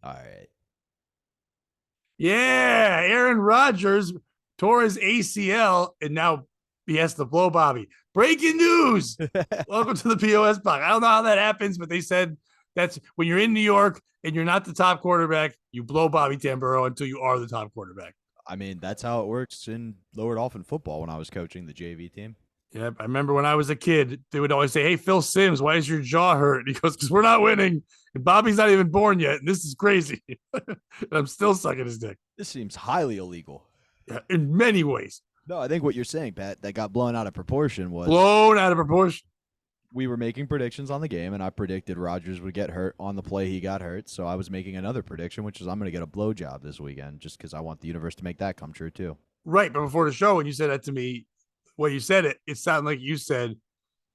All right. Yeah, Aaron Rodgers tore his ACL and now he has to blow Bobby. Breaking news. Welcome to the POS box. I don't know how that happens, but they said that's when you're in New York and you're not the top quarterback, you blow Bobby Tamburo until you are the top quarterback. I mean, that's how it works in Lower Dolphin football when I was coaching the JV team. Yeah, I remember when I was a kid, they would always say, "Hey, Phil Simms, why is your jaw hurt?" He goes, "Because we're not winning, and Bobby's not even born yet, and this is crazy." And I'm still sucking his dick. This seems highly illegal. Yeah, in many ways, No, I think what you're saying, Pat, that got blown out of proportion was blown out of proportion. we were making predictions on the game, and I predicted Rodgers would get hurt on the play he got hurt. So I was making another prediction, which is I'm going to get a blowjob this weekend, just because I want the universe to make that come true too. Right, but before the show, when you said that to me, when you said it, it sounded like you said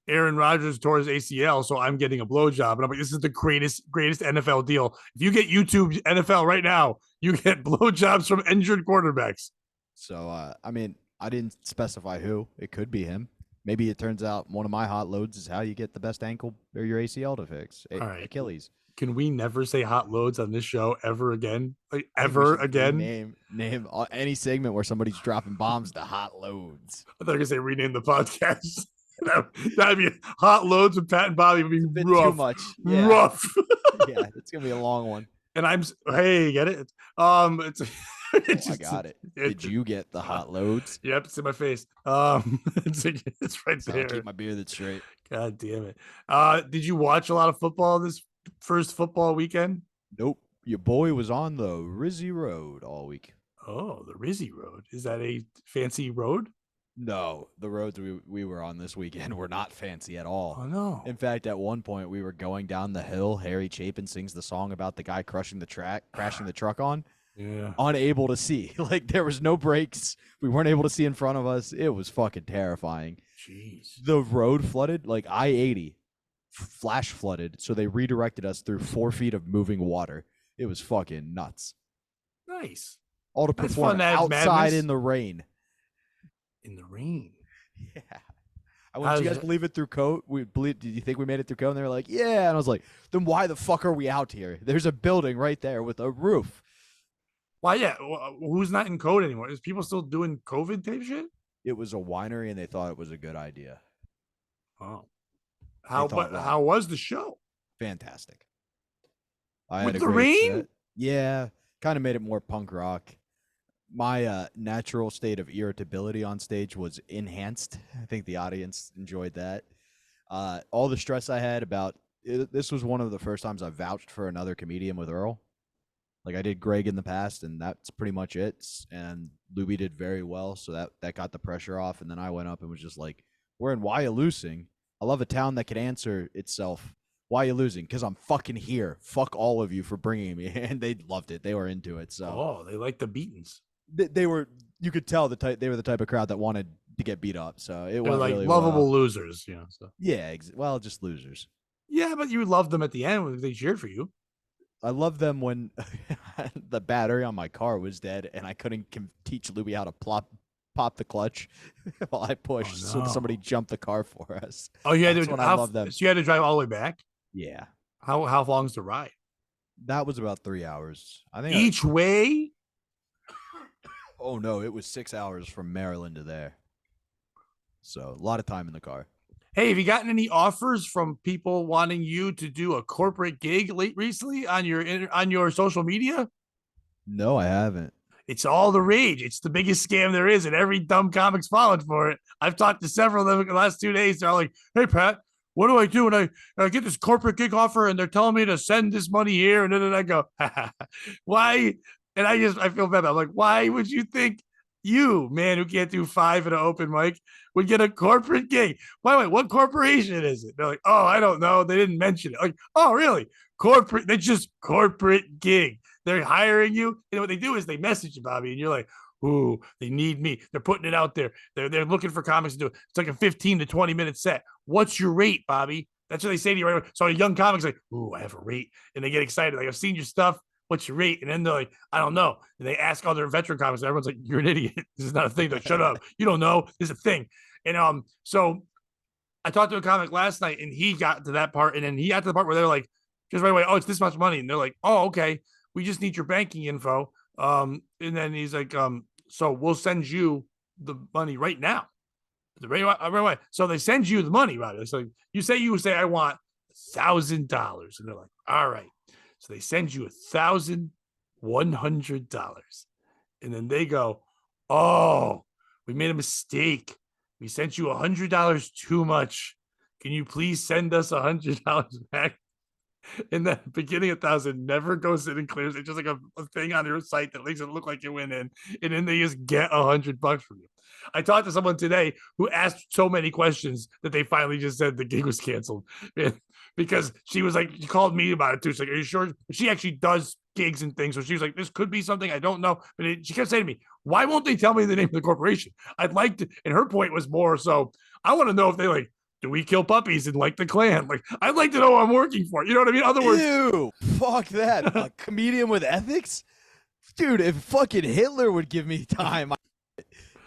Aaron Rodgers tore his ACL, so I'm getting a blowjob. And I'm like, this is the greatest NFL deal. If you get YouTube NFL right now, you get blowjobs from injured quarterbacks. So I mean, I didn't specify who. It could be him. Maybe it turns out one of my hot loads is how you get the best ankle or your ACL to fix. All right. Achilles. Can we never say hot loads on this show ever again? Like I think we ever should again? name any segment where somebody's dropping bombs to hot loads. I thought I could say rename the podcast. That'd be hot loads with Pat and Bobby would be It's a bit rough. too much. Yeah. Rough. Yeah, it's gonna be a long one. And I'm hey, get it? It's I got it. Did you get the hot loads? Yep, it's in my face. It's right So there. I'll keep my beard straight. God damn it. Did you watch a lot of football this first football weekend? Nope. Your boy was on the Rizzy Road all week. Oh, the Rizzy Road. Is that a fancy road? No, the roads we were on this weekend were not fancy at all. Oh no. In fact, at one point we were going down the hill. Harry Chapin sings the song about the guy crashing the truck on. Yeah. Unable to see. Like there was no brakes. We weren't able to see in front of us. It was fucking terrifying. Jeez. The road flooded, like I-80 flash flooded, so they redirected us through 4 feet of moving water. It was fucking nuts. Nice. All to That's perform fun to have outside madness. in the rain. In the rain. Yeah. I went, do you guys believe it through code? Did you think we made it through code? And they were like, yeah. And I was like, then why the fuck are we out here? There's a building right there with a roof. Why, yeah. Who's not in code anymore? Is people still doing COVID type shit? It was a winery, and they thought it was a good idea. Oh. How was the show? Fantastic. With the rain? Set. Yeah. Kind of made it more punk rock. My natural state of irritability on stage was enhanced. I think the audience enjoyed that. All the stress I had about it, this was one of the first times I vouched for another comedian with Earl. Like I did Greg in the past, and that's pretty much it. And Luby did very well, so that got the pressure off. And then I went up and was just like, "We're in Wyalusing. I love a town that could answer itself. Why are you losing? Because I'm fucking here. Fuck all of you for bringing me." And they loved it. They were into it. So they like the beatings. They were. You could tell they were the type of crowd that wanted to get beat up. So it was like really lovable well. losers, you know. So Yeah, well, just losers. yeah, but you loved them at the end when they cheered for you. I love them when the battery on my car was dead and I couldn't teach Louie how to pop the clutch while I pushed. Oh, no. So somebody jumped the car for us. Oh, you had That's to. when I love them. So you had to drive all the way back. Yeah. How long's the ride? That was about 3 hours. I think each way. Oh no, it was 6 hours from Maryland to there. So a lot of time in the car. Hey, have you gotten any offers from people wanting you to do a corporate gig recently on your social media? No, I haven't. It's all the rage. It's the biggest scam there is, and every dumb comic's falling for it. I've talked to several of them in the last 2 days. They're all like, "Hey, Pat, what do I do when I get this corporate gig offer and they're telling me to send this money here?" And then I go, "Why?" And I feel bad. I'm like, why would you think you, man, who can't do 5 at an open mic, would get a corporate gig? By the way, what corporation is it? They're like, "Oh, I don't know. They didn't mention it." Like, "Oh, really? Corporate? They just corporate gig. They're hiring you." And what they do is they message you, Bobby, and you're like, "Ooh, they need me. They're putting it out there. They're looking for comics to do it. It's like a 15 to 20-minute set. What's your rate, Bobby?" That's what they say to you right away. So a young comic's like, "Ooh, I have a rate," and they get excited. Like, "I've seen your stuff. What's your rate?" And then they're like, "I don't know." And they ask other veteran comics, and everyone's like, "You're an idiot. This is not a thing." Like, "Shut up. You don't know. This is a thing." And so I talked to a comic last night, and he got to that part, and then he got to the part where they're like, just right away, "Oh, it's this much money," and they're like, "Oh, okay. we just need your banking info. And then he's like, so we'll send you the money right now. Right away. So they send you the money, right? It's like you say, I want $1,000, and they're like, all right. So they send you $1,100, and then they go, oh, we made a mistake. We sent you $100 too much. Can you please send us $100 back? And the beginning 1,000 never goes in and clears. It's just like a thing on your site that makes it look like it went in, and then they just get $100 from you. I talked to someone today who asked so many questions that they finally just said the gig was canceled because she was like, she called me about it too. She's like, are you sure? She actually does gigs and things. So she was like, this could be something I don't know. But she kept saying to me, why won't they tell me the name of the corporation? I'd like to. And her point was more so, I want to know if they like, do we kill puppies and like the Klan? Like, I'd like to know what I'm working for. You know what I mean? In other words, ew, fuck that. A comedian with ethics? Dude, if fucking Hitler would give me time,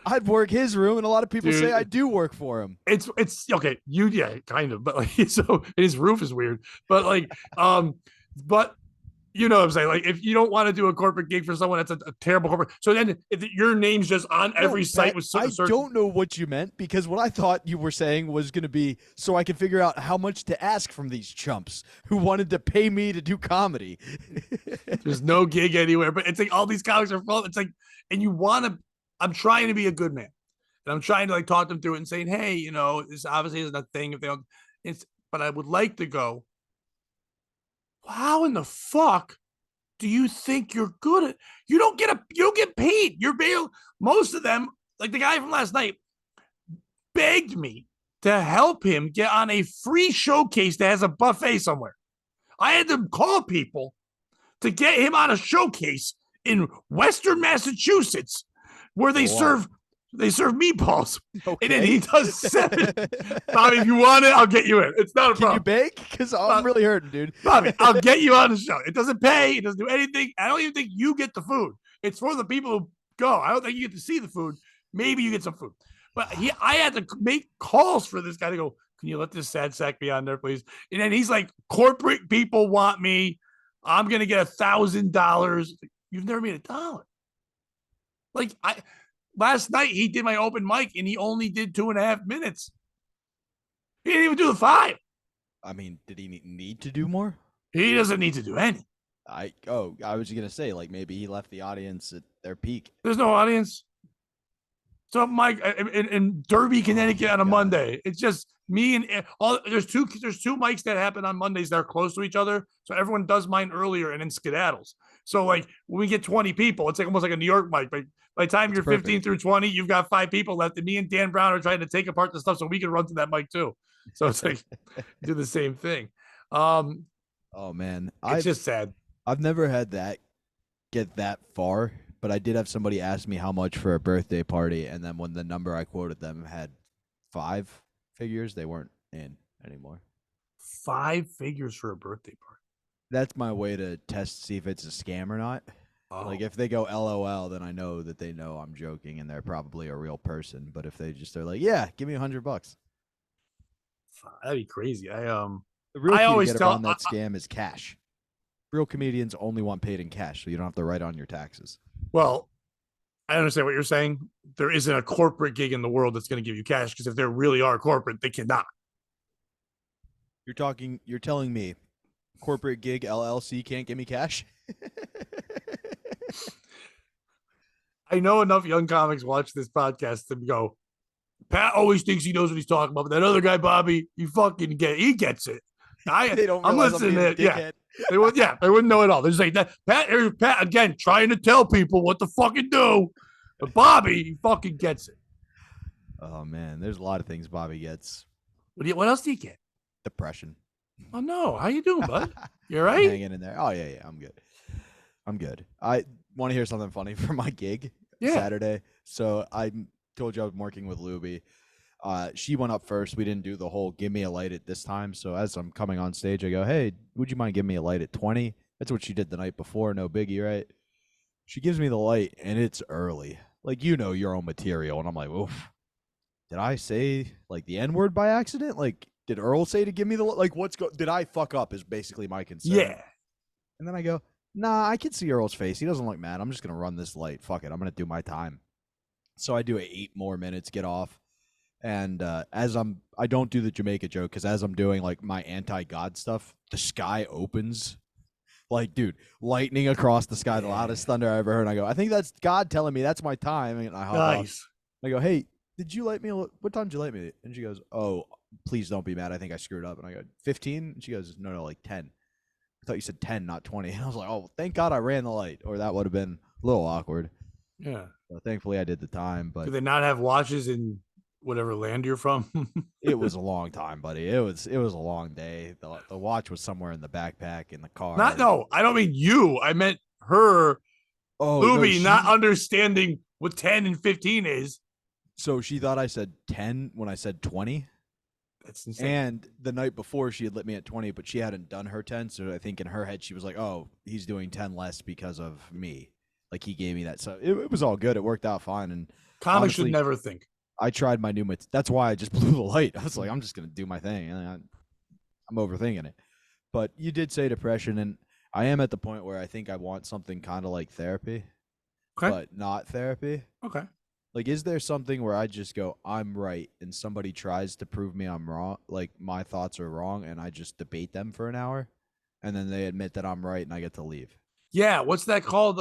I'd work his room, and a lot of people say I do work for him. It's okay. Yeah, kind of, but like, so his roof is weird, but like, but you know what I'm saying? Like, if you don't want to do a corporate gig for someone, that's a terrible corporate. So then if your name's just on every site with I don't know what you meant, because what I thought you were saying was going to be so I can figure out how much to ask from these chumps who wanted to pay me to do comedy. There's no gig anywhere, but it's like all these comics are full. It's like, and you want to, I'm trying to be a good man, and I'm trying to like talk them through it and saying, hey, you know, this obviously isn't a thing if they don't, but I would like to go, how in the fuck do you think you're good at? You don't get paid. You're bail. Most of them, like the guy from last night, begged me to help him get on a free showcase that has a buffet somewhere. I had to call people to get him on a showcase in Western Massachusetts where they serve meatballs. Okay. And then he does 7. Bobby, if you want it, I'll get you in. It's not a problem. Can you bake? Because I'm really hurting, dude. Bobby, I'll get you on the show. It doesn't pay. It doesn't do anything. I don't even think you get the food. It's for the people who go. I don't think you get to see the food. Maybe you get some food. But I had to make calls for this guy to go, can you let this sad sack be on there, please? And then he's like, corporate people want me. I'm going to get $1,000. You've never made $1. Like, last night he did my open mic and he only did 2.5 minutes. He didn't even do the 5. I mean, did he need to do more? He doesn't need to do any. I was gonna say, like, maybe he left the audience at their peak. There's no audience. So Mike in Derby, Connecticut on a Monday. It's just me and all. There's two mics that happen on Mondays that are close to each other. So everyone does mine earlier and then skedaddles. So like when we get 20 people, it's like almost like a New York mic. But by the time you're 15 through 20, you've got 5 people left. And me and Dan Brown are trying to take apart the stuff so we can run to that mic too. So it's like do the same thing. Oh man, it's just sad. I've never had that get that far, but I did have somebody ask me how much for a birthday party, and then when the number I quoted them had 5 figures, they weren't in anymore. 5 figures for a birthday party. That's my way to test to see if it's a scam or not. Oh. Like if they go LOL, then I know that they know I'm joking and they're probably a real person. But if they just are like, yeah, give me $100, that'd be crazy. The real key to get around that scam is cash. Real comedians only want paid in cash, so you don't have to write on your taxes. Well, I understand what you're saying. There isn't a corporate gig in the world that's going to give you cash, because if there really are corporate, they cannot. You're telling me corporate gig LLC can't give me cash? I know enough young comics watch this podcast to go, Pat always thinks he knows what he's talking about, but that other guy, Bobby, he gets it. I'm listening to it. Yeah. They wouldn't know at all. They're just like that. Pat again trying to tell people what to fucking do. But Bobby, he fucking gets it. Oh man, there's a lot of things Bobby gets. What else do you get? Depression. Oh no, how you doing, bud? You all right? Hanging in there. Oh yeah, I'm good. I want to hear something funny for my gig Saturday. So I told you I was working with Luby. She went up first. We didn't do the whole give me a light at this time. So as I'm coming on stage, I go, hey, would you mind giving me a light at 20? That's what she did the night before. No biggie, right? She gives me the light, and it's early. Like, you know your own material. And I'm like, oof. Did I say, like, the N-word by accident? Like, did Earl say to give me the light? Like, did I fuck up is basically my concern. Yeah. And then I go, Nah, I can see Earl's face. He doesn't look mad. I'm just gonna run this light. Fuck it. I'm gonna do my time. So I do 8 more minutes, get off, and I don't do the Jamaica joke because as I'm doing like my anti-God stuff, the sky opens. Like, dude, lightning across the sky, the loudest thunder I ever heard. And I go, I think that's God telling me that's my time. And I hop off. Nice. I go, hey, did you light me? What time did you light me? And she goes, oh, please don't be mad. I think I screwed up. And I go, 15? And she goes, no, like 10. I thought you said 10, not 20. And I was like, oh, thank God I ran the light, or that would have been a little awkward. Yeah. So thankfully, I did the time, Do but they not have watches in whatever land you're from? it was a long time, buddy. It was a long day. The watch was somewhere in the backpack in the car. No, I don't mean you. I meant her, Oh no, Luby, not understanding what 10 and 15 is. So she thought I said 10 when I said 20. That's insane. And the night before, she had lit me at 20, but she hadn't done her 10. So I think in her head, she was like, oh, he's doing 10 less because of me. Like, he gave me that. So it was all good. It worked out fine. And Comics honestly, should never think. I tried my new That's why I just blew the light. I was like, I'm just going to do my thing. And I'm overthinking it. But you did say depression. And I am at the point where I think I want something kind of like therapy, but not therapy. Okay. Like, is there something where I just go, I'm right, and somebody tries to prove me I'm wrong, like my thoughts are wrong, and I just debate them for an hour, and then they admit that I'm right, and I get to leave? Yeah. What's that called?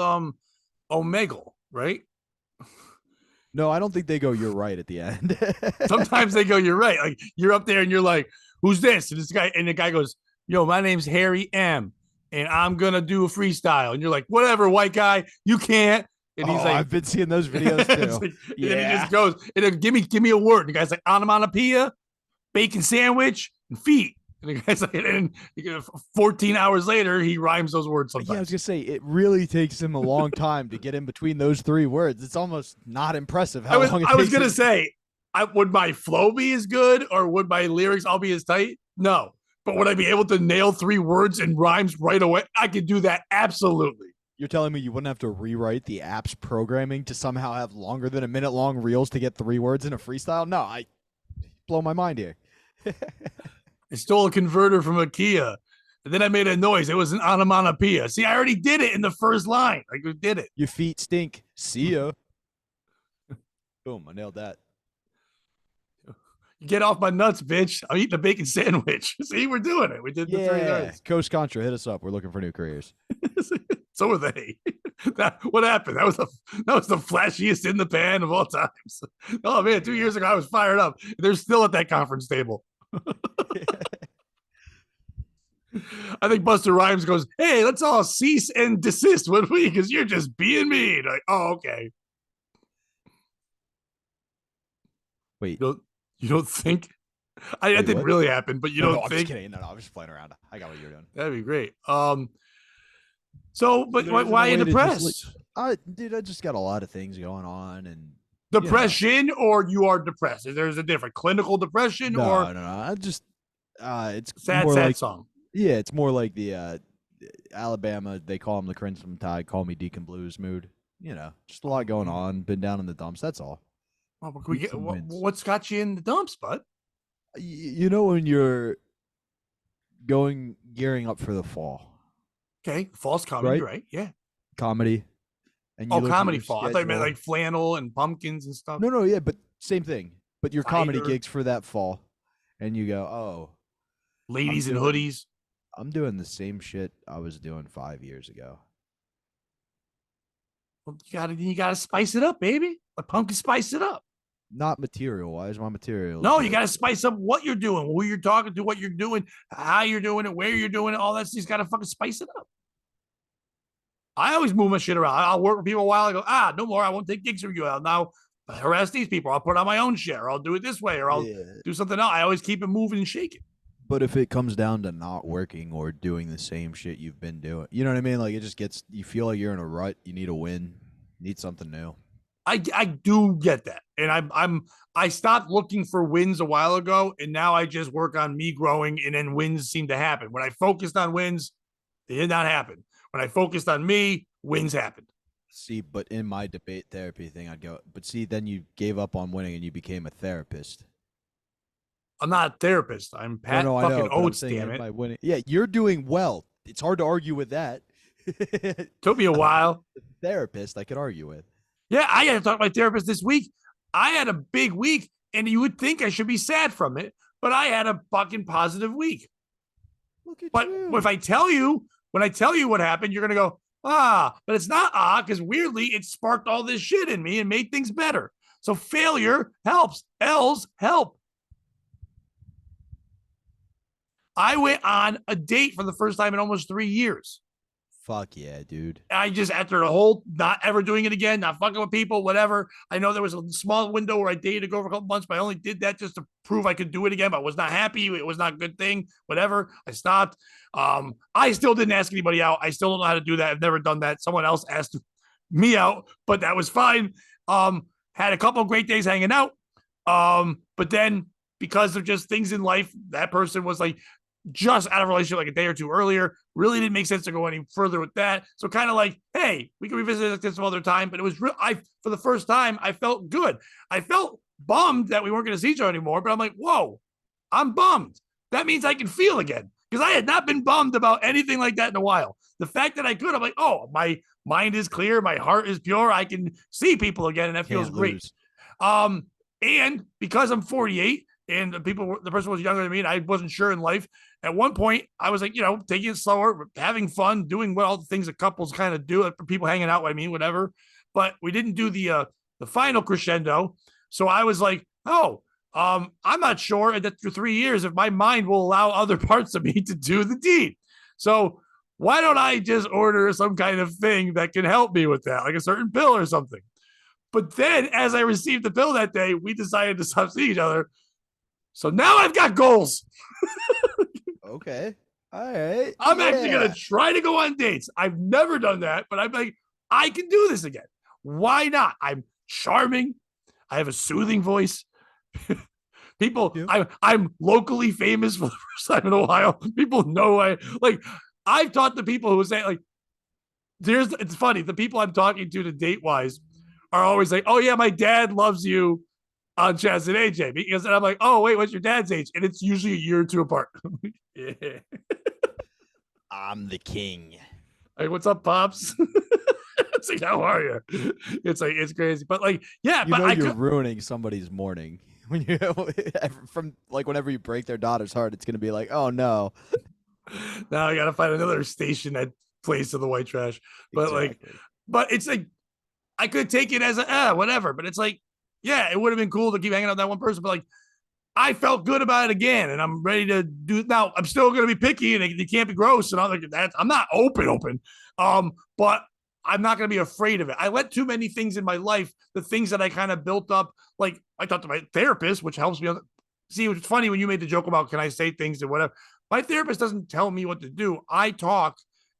Omegle, right? No, I don't think they go, you're right at the end. Sometimes they go, you're right. Like, you're up there and you're like, who's this? And the guy goes, yo, my name's Harry M. And I'm gonna do a freestyle. And you're like, whatever, white guy, you can't. And he's like, I've been seeing those videos too. Like, yeah. And he just goes, and then give me a word. And the guy's like, onomatopoeia, bacon sandwich, and feet. And the guy's like, and 14 hours later, he rhymes those words sometimes. Yeah, I was gonna say it really takes him a long time to get in between those three words. It's almost not impressive how long it takes. I was gonna say, would my flow be as good, or would my lyrics all be as tight? No. But would I be able to nail 3 words and rhymes right away? I could do that, absolutely. You're telling me you wouldn't have to rewrite the app's programming to somehow have longer than a minute long reels to get 3 words in a freestyle? No, I blow my mind here. I stole a converter from IKEA, and then I made a noise. It was an onomatopoeia. See, I already did it in the first line. I did it. Your feet stink. See ya. Boom, I nailed that. Get off my nuts, bitch. I'm eating a bacon sandwich. See, we're doing it. We did the 3 words. Coast Contra, hit us up. We're looking for new careers. So are they. What happened? That was the flashiest in the pan of all times. Oh man, 2 years ago I was fired up. They're still at that conference table. I think Buster Rhymes goes, "Hey, let's all cease and desist, would we? Because you're just being mean." Like, oh, okay. Wait, you don't think? That didn't what? really happen, but you don't think? I'm just kidding. No, I'm just playing around. I got what you're doing. That'd be great. So, but why are you depressed? Dude, I just got a lot of things going on, and depression, or you are depressed. There's a different clinical depression, no, or no. I just it's sad song. Yeah, it's more like the Alabama. They call them the Crimson Tide. Call me Deacon Blues mood. Just a lot going on. Been down in the dumps. That's all. Well, what's got you in the dumps, bud? When you're gearing up for the fall. Okay, fall's comedy, right? Yeah, comedy. And comedy fall. I thought you meant like flannel and pumpkins and stuff. No, yeah, but same thing. But your comedy gigs for that fall, and you go, oh, ladies in hoodies. I'm doing the same shit I was doing 5 years ago. Well, you gotta spice it up, baby. Like pumpkin, spice it up. Not material wise, my material. No, you got to spice up what you're doing, who you're talking to, what you're doing, how you're doing it, where you're doing it, all that. You got to fucking spice it up. I always move my shit around. I'll work with people a while. I go, no more. I won't take gigs from you. I'll now harass these people. I'll put on my own shit, or I'll do it this way, or I'll do something else. I always keep it moving and shaking. But if it comes down to not working or doing the same shit you've been doing, you know what I mean? Like, it just gets, you feel like you're in a rut. You need a win. You need something new. I do get that, and I stopped looking for wins a while ago, and now I just work on me growing, and then wins seem to happen. When I focused on wins, they did not happen. When I focused on me, wins happened. See, but in my debate therapy thing, I'd go, but see, then you gave up on winning and you became a therapist. I'm not a therapist. I'm Pat fucking Oates, damn it. By winning. Yeah, you're doing well. It's hard to argue with that. Took me a while. Therapist, I could argue with. Yeah, I had to talk to my therapist this week. I had a big week, and you would think I should be sad from it, but I had a fucking positive week. Look at But you. if I tell you, when I tell you what happened, you're gonna go, but it's not because weirdly it sparked all this shit in me and made things better. So failure helps. L's help. I went on a date for the first time in almost 3 years. Fuck yeah, dude. I just, after the whole not ever doing it again, not fucking with people, whatever. I know there was a small window where I dated a girl for a couple months, but I only did that just to prove I could do it again. But I was not happy. It was not a good thing. Whatever. I stopped. I still didn't ask anybody out. I still don't know how to do that. I've never done that. Someone else asked me out, but that was fine. Had a couple of great days hanging out. But then because of just things in life, that person was like just out of a relationship like a day or two earlier. Really didn't make sense to go any further with that. So kind of like, hey, we can revisit this some other time. But it was real. For the first time, I felt good. I felt bummed that we weren't going to see each other anymore. But I'm like, whoa, I'm bummed. That means I can feel again, because I had not been bummed about anything like that in a while. The fact that I could, I'm like, oh, my mind is clear, my heart is pure. I can see people again, and that feels great. And because I'm 48 and the person was younger than me and I wasn't sure in life, at one point I was like, taking it slower, having fun, doing all the things that couples kind of do, people hanging out, whatever. But we didn't do the final crescendo. So I was like, I'm not sure that after 3 years if my mind will allow other parts of me to do the deed. So why don't I just order some kind of thing that can help me with that, like a certain pill or something? But then as I received the pill that day, we decided to stop seeing each other. So now I've got goals. Okay. All right. I'm actually going to try to go on dates. I've never done that, but I'm like, I can do this again. Why not? I'm charming. I have a soothing voice. People, I'm locally famous for the first time in a while. People know I've talked to people who say it's funny. The people I'm talking to date wise are always like, oh yeah, my dad loves you on Chaz and AJ, because I'm like, oh wait, what's your dad's age? And it's usually a year or two apart. Yeah. I'm the king. Hey, what's up, pops? It's like, how are you? It's like, it's crazy, but You're ruining somebody's morning when you whenever you break their daughter's heart. It's gonna be like, oh no. Now I gotta find another station that plays to the white trash. But exactly. But it's like, I could take it as whatever. But it's like, yeah, it would have been cool to keep hanging out with that one person. But I felt good about it again, and I'm ready to do it now. I'm still going to be picky, and you can't be gross and all like that. I'm not open. But I'm not going to be afraid of it. I let too many things in my life, the things that I kind of built up. Like I talked to my therapist, which helps me. See, it's funny when you made the joke about can I say things and whatever. My therapist doesn't tell me what to do. I talk,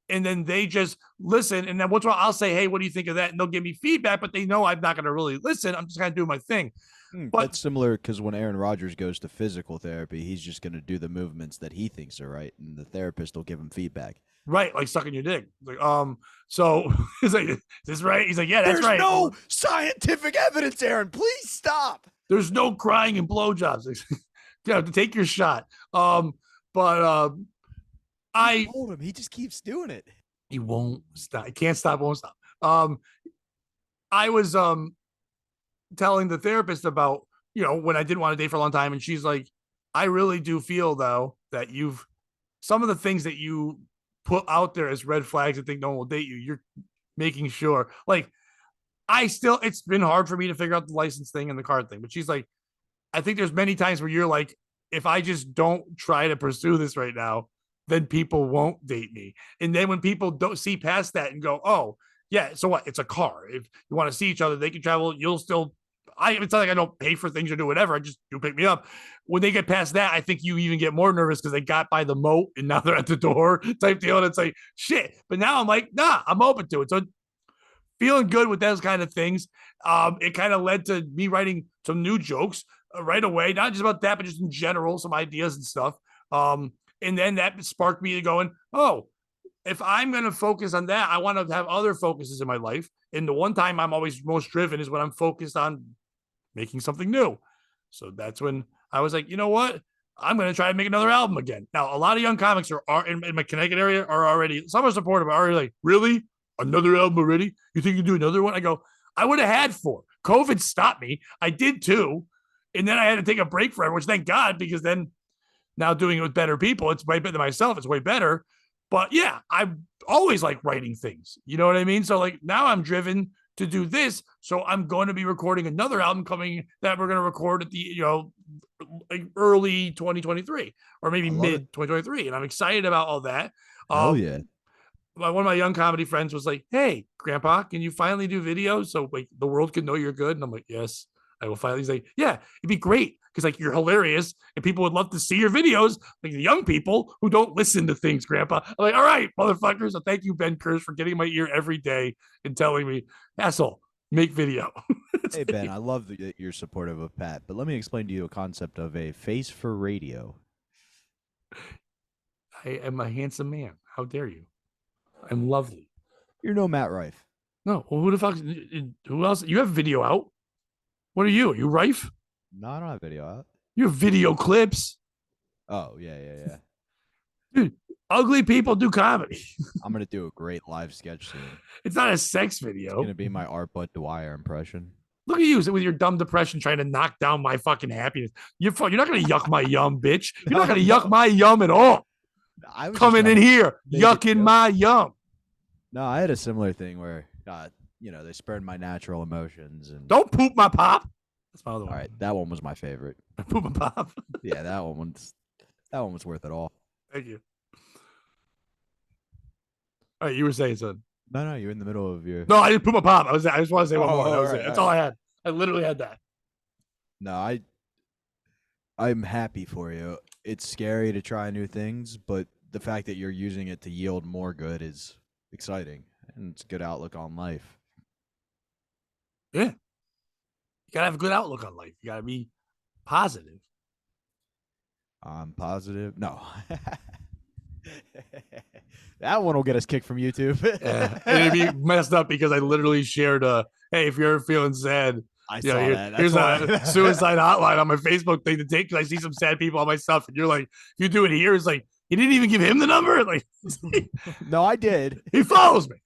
and then they just listen. And then once in a while, I'll say, hey, what do you think of that? And they'll give me feedback, but they know I'm not going to really listen. I'm just going to do my thing. But that's similar because when Aaron Rodgers goes to physical therapy, he's just going to do the movements that he thinks are right, and the therapist will give him feedback. Right, like sucking your dick. Like, so he's like, is this right? He's like, yeah, that's right. There's no scientific evidence, Aaron. Please stop. There's no crying and blowjobs. You have to take your shot. I told him he just keeps doing it. He won't stop. He can't stop. Won't stop. I was telling the therapist about when I didn't want to date for a long time, and she's like, I really do feel though that some of the things that you put out there as red flags and think no one will date you, you're making sure. Like it's been hard for me to figure out the license thing and the card thing, but she's like, I think there's many times where you're like, if I just don't try to pursue this right now, then people won't date me. And then when people don't see past that and go, oh yeah, so what? It's a car. If you want to see each other, they can travel. You'll still. It's not like I don't pay for things or do whatever. You pick me up. When they get past that, I think you even get more nervous because they got by the moat and now they're at the door type deal. And it's like shit. But now I'm like, nah, I'm open to it. So feeling good with those kind of things. It kind of led to me writing some new jokes right away, not just about that, but just in general, some ideas and stuff. And then that sparked me to going, oh, if I'm going to focus on that, I want to have other focuses in my life. And the one time I'm always most driven is when I'm focused on making something new. So that's when I was like, you know what? I'm going to try to make another album again. Now, a lot of young comics are in my Connecticut area are already, some are supportive, but are already like, really? Another album already? You think you can do another one? I go, I would have had 4. COVID stopped me. I did 2. And then I had to take a break forever, which thank God, because then now doing it with better people, it's way better than myself. It's way better. But yeah, I always like writing things. You know what I mean? So like now I'm driven to do this. So I'm going to be recording another album coming that we're going to record at the, like early 2023 or maybe mid 2023. And I'm excited about all that. Hell yeah. One of my young comedy friends was like, "Hey, Grandpa, can you finally do videos so like the world can know you're good?" And I'm like, "Yes, I will finally." He's like, "Yeah, it'd be great because like you're hilarious and people would love to see your videos, like the young people who don't listen to things, Grandpa." I'm like, "All right, motherfuckers." So thank you, Ben Kurz, for getting in my ear every day and telling me, "Asshole, make video." Hey, Ben, I love that you're supportive of Pat, but let me explain to you a concept of a face for radio. I am a handsome man. How dare you? I'm lovely. You're no Matt Rife. No, well, who the fuck? Who else? You have video out. What are you? Are you Rife? No, I don't have video out. You have video clips. Oh, yeah. Dude, ugly people do comedy. I'm going to do a great live sketch soon. It's not a sex video. It's going to be my Art Bud Dwyer impression. Look at you with your dumb depression trying to knock down my fucking happiness. You're not going to yuck my yum, bitch. You're not going to yuck my yum at all. Coming in here, yucking my yum. No, I had a similar thing where, they spurred my natural emotions. And don't poop my pop. That's my other one. All right, that one was my favorite. Poop my pop. Yeah, that one was worth it all. Thank you. All right, you were saying something. No, you're in the middle of your. No, I didn't poop my pop. I just want to say one more. That was it. That's all I had. I literally had that. No, I'm happy for you. It's scary to try new things, but the fact that you're using it to yield more good is exciting, and it's a good outlook on life. Yeah. You got to have a good outlook on life. You got to be positive. I'm positive. No. That one will get us kicked from YouTube. Yeah. It'd be messed up because I literally shared hey, if you're feeling sad, I saw that. Here's a suicide hotline on my Facebook thing to take because I see some sad people on my stuff, and you're like, if you do it here, it's like you didn't even give him the number. Like, no, I did. He follows me.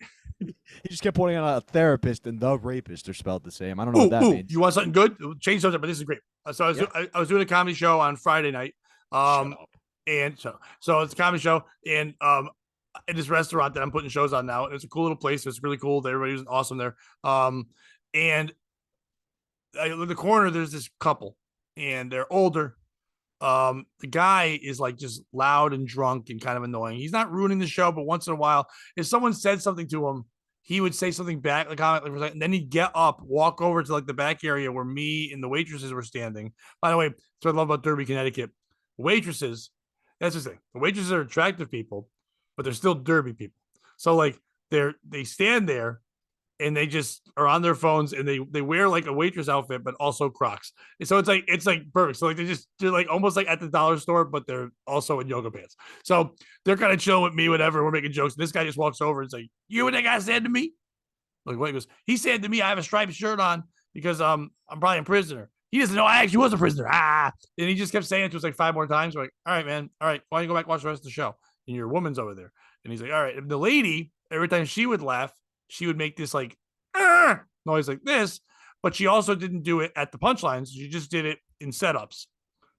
He just kept pointing out a therapist and the rapist are spelled the same. I don't know what that means. You want something good? Change subject, but this is great. So I was doing a comedy show on Friday night. And so it's a comedy show, and in this restaurant that I'm putting shows on now. It's a cool little place. It's really cool. Everybody was awesome there. And in the corner, there's this couple, and they're older. The guy is like just loud and drunk and kind of annoying. He's not ruining the show, but once in a while, if someone said something to him, he would say something back, and then he'd get up, walk over to like the back area where me and the waitresses were standing. By the way, that's what I love about Derby, Connecticut. Waitresses, that's the thing. The waitresses are attractive people, but they're still Derby people. So like they stand there and they just are on their phones and they wear like a waitress outfit, but also Crocs. And so it's like perfect. So like they're like almost like at the dollar store, but they're also in yoga pants. So they're kind of chilling with me, whatever. We're making jokes. And this guy just walks over and is like, "You know what that guy said to me?" Like what? He goes, "He said to me, I have a striped shirt on because I'm probably a prisoner." He doesn't know I actually was a prisoner. And he just kept saying it to us like 5 more times. We're like, "All right, man. All right. Why don't you go back and watch the rest of the show? And your woman's over there." And he's like, "All right." And the lady, every time she would laugh, she would make this like noise like this, but she also didn't do it at the punchlines. She just did it in setups.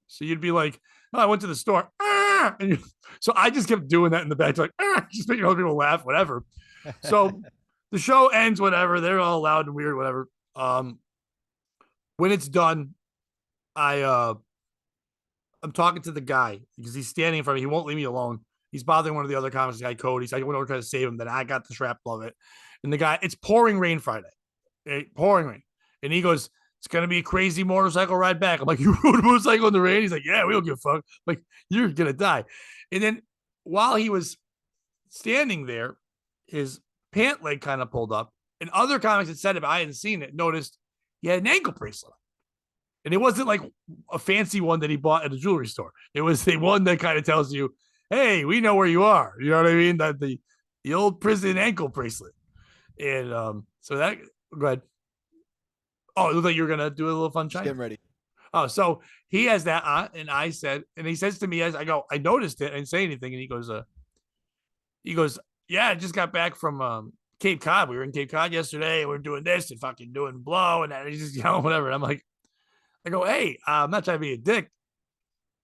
So you'd be like, "Oh, I went to the store." So I just kept doing that in the back, like just making other people laugh, whatever. So the show ends, whatever. They're all loud and weird, whatever. When it's done, I'm talking to the guy because he's standing in front of me. He won't leave me alone. He's bothering one of the other comics, guy Cody. So I went over to try to save him. Then I got the shrapnel of it. And the guy, it's pouring rain Friday. Pouring rain. And he goes, "It's going to be a crazy motorcycle ride back." I'm like, "You rode a motorcycle in the rain?" He's like, "Yeah, we don't give a fuck." Like, "You're going to die." And then while he was standing there, his pant leg kind of pulled up. And other comics that said it, but I hadn't seen it, noticed he had an ankle bracelet. And it wasn't like a fancy one that he bought at a jewelry store. It was the one that kind of tells you, "Hey, we know where you are." You know what I mean? That the old prison ankle bracelet. And so that, go ahead. Oh, it looked like you were gonna do a little fun chime. Getting ready. Oh, so he has that on, and I said, and he says to me as I go, I noticed it. I didn't say anything, and he goes, yeah, I just got back from Cape Cod. We were in Cape Cod yesterday. And we are doing this and fucking doing blow, and then he's just yelling whatever. And I'm like, I go, hey, I'm not trying to be a dick.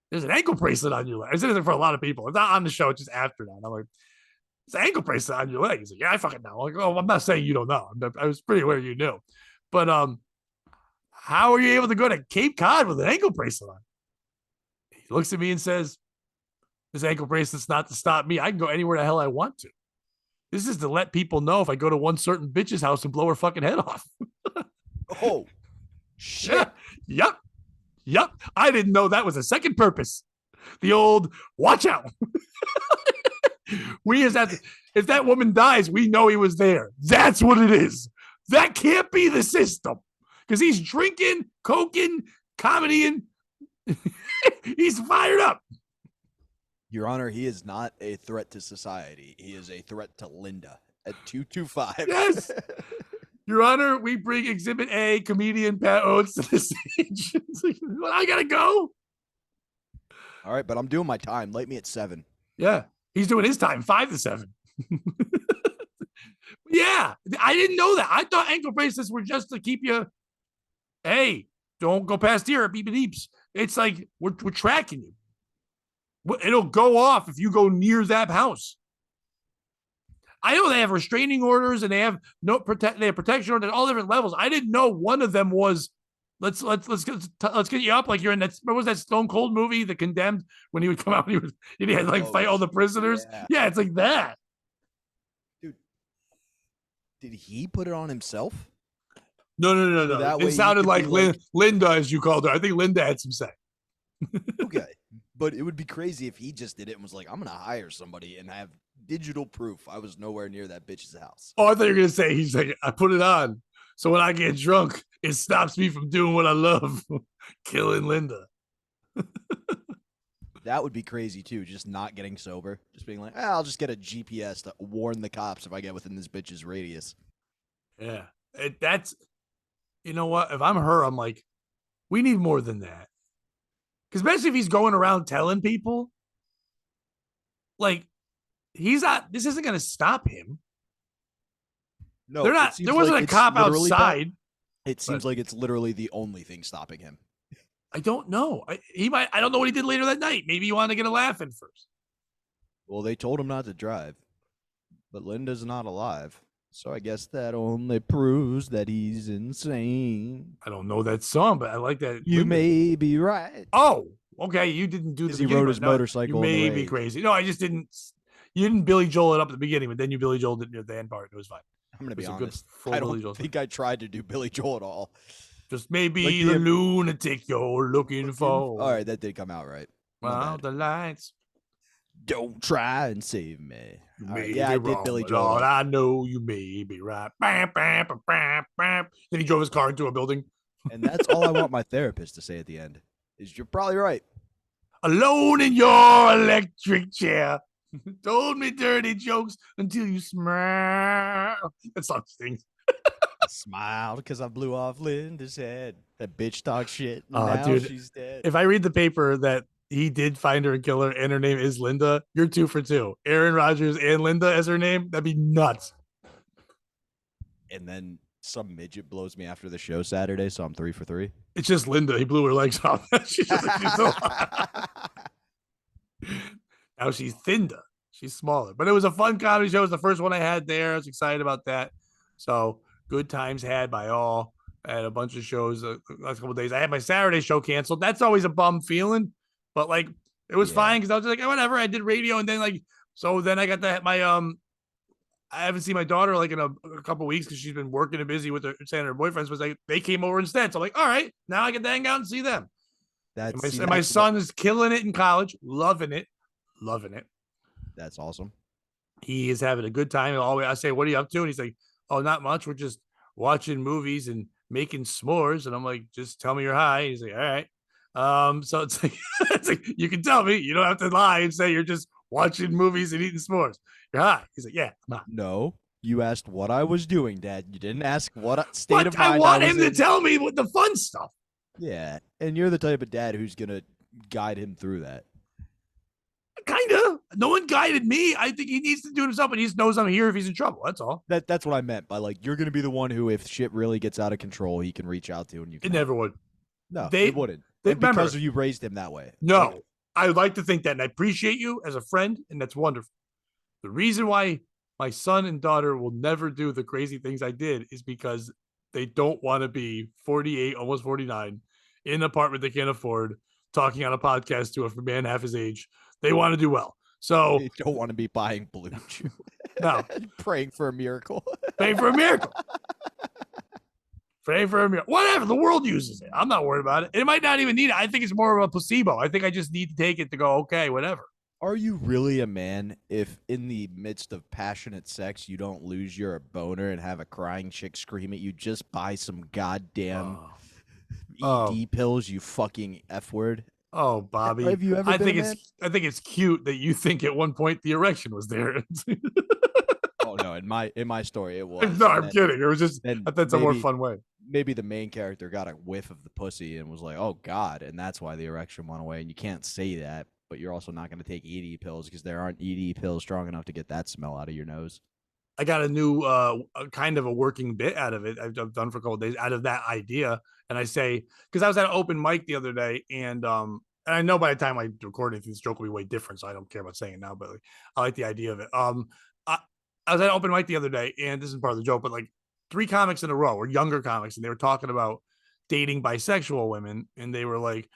There's an ankle bracelet on your leg. I said it for a lot of people. It's not on the show. It's just after that. And I'm like, it's an ankle bracelet on your leg. He's like, yeah, I fucking know. I'm like, oh, I'm not saying you don't know. I was pretty aware you knew, but how are you able to go to Cape Cod with an ankle bracelet on? He looks at me and says, this ankle bracelet's not to stop me. I can go anywhere the hell I want to. This is to let people know if I go to one certain bitch's house and blow her fucking head off. Oh, shit. Yep. Yep. I didn't know that was a second purpose. The old watch out. We is that if that woman dies, we know he was there. That's what it is. That can't be the system. Because he's drinking, coking, comedying. He's fired up. Your Honor, he is not a threat to society. He is a threat to Linda at 225. Yes. Your Honor, we bring Exhibit A, comedian Pat Oates to the stage. Like, I gotta go. All right, but I'm doing my time. Light me at 7. Yeah, he's doing his time, 5 to 7. Yeah, I didn't know that. I thought ankle bracelets were just to keep you. Hey, don't go past here. Beep beeps. It's like we're tracking you. It'll go off if you go near that house. I know they have restraining orders and they have they have protection orders at all different levels. I didn't know one of them was let's get you up like you're in that. What was that Stone Cold movie, The Condemned, when he would come out and he had like fight all the prisoners? Yeah, it's like that. Dude, did he put it on himself? No. So it sounded like Linda, as you called her. I think Linda had some say. Okay. But it would be crazy if he just did it and was like, I'm going to hire somebody and have digital proof I was nowhere near that bitch's house. Oh, I thought you were going to say, he's like, I put it on. So when I get drunk, it stops me from doing what I love, killing Linda. That would be crazy, too, just not getting sober. Just being like, I'll just get a GPS to warn the cops if I get within this bitch's radius. Yeah. That's, you know what? If I'm her, I'm like, we need more than that. Because especially if he's going around telling people, like, he's not, this isn't going to stop him. No, they're not, there wasn't like a cop outside. It seems like it's literally the only thing stopping him. I don't know. I don't know what he did later that night. Maybe he wanted to get a laugh in first. Well, they told him not to drive, but Linda's not alive. So I guess that only proves that he's insane. I don't know that song, but I like that. You may be right. Oh, okay. You didn't do the he rode his motorcycle. You may be crazy. No, I just didn't. You didn't Billy Joel it up at the beginning, but then you Billy Joel it near the end part. It was fine. I'm going to be honest. I don't think I tried to do Billy Joel at all. Just maybe like the lunatic you're looking for. All right, that did come out right. Well, the lights. Don't try and save me. Yeah, I did Billy Joel. Lord, I know you may be right. Bam, bam, bam, bam, bam. Then he drove his car into a building. And that's all I want my therapist to say at the end, is you're probably right. Alone in your electric chair. Told me dirty jokes until you smile. That song stings. I smiled because I blew off Linda's head. That bitch talks shit. Now dude, she's dead. If I read the paper that he did find her and kill her, and her name is Linda, you're 2 for 2. Aaron Rodgers and Linda as her name, that'd be nuts. And then some midget blows me after the show Saturday, so I'm 3 for 3. It's just Linda. He blew her legs off. She's now she's thinner. She's smaller. But it was a fun comedy show. It was the first one I had there. I was excited about that. So good times had by all. I had a bunch of shows the last couple of days. I had my Saturday show canceled. That's always a bum feeling. But like it was fine because I was just like, oh, whatever. I did radio, and then like then I got my I haven't seen my daughter like in a couple of weeks because she's been working and busy with her saying her boyfriends. Was like they came over instead. So I'm like, all right, now I get to hang out and see them. And my son is killing it in college, loving it. That's awesome. He is having a good time. I say, what are you up to? And he's like, oh, not much. We're just watching movies and making s'mores. And I'm like, just tell me you're high. He's like, all right. So it's like you can tell me. You don't have to lie and say you're just watching movies and eating s'mores. You're high. He's like, yeah, I'm high. No, you asked what I was doing, Dad. You didn't ask what state of mind I want him to tell me what the fun stuff. Yeah, and you're the type of dad who's gonna guide him through that. Kind of. No one guided me. I think he needs to do it himself, and he just knows I'm here if he's in trouble. That's all. That's what I meant by like you're gonna be the one who, if shit really gets out of control, he can reach out to and you It can help. never would. No, it They, wouldn't. they And because remember. you raised him that way. Like, No, I would like to think that, and I appreciate you as a friend, and that's wonderful. The reason why my son and daughter will never do the crazy things I did is because they don't want to be 48, almost 49, in an apartment they can't afford, talking on a podcast to a man half his age. They want to do well. So, they don't want to be buying Blue Chew. no, Praying for a miracle. pray for a miracle. Pray for a miracle. Whatever. The world uses it. I'm not worried about it. It might not even need it. I think it's more of a placebo. I think I just need to take it to go, okay, whatever. Are you really a man if in the midst of passionate sex you don't lose your boner and have a crying chick scream at you just buy some goddamn ED pills, you fucking F word? Oh, Bobby. Have you ever been a man? I think it's cute that you think at one point the erection was there. Oh no, in my story it was. No, I'm kidding. It was just that's a more fun way. Maybe the main character got a whiff of the pussy and was like, "Oh God," and that's why the erection went away. And you can't say that, but you're also not going to take ED pills because there aren't ED pills strong enough to get that smell out of your nose. I got a new kind of a working bit out of it. I've done for a couple of days out of that idea. And I say, because I was at an open mic the other day, and I know by the time I record it, this joke will be way different, so I don't care about saying it now, but like, I like the idea of it. I was at an open mic the other day, and this is part of the joke, but like 3 comics in a row, or younger comics, and they were talking about dating bisexual women, and they were like,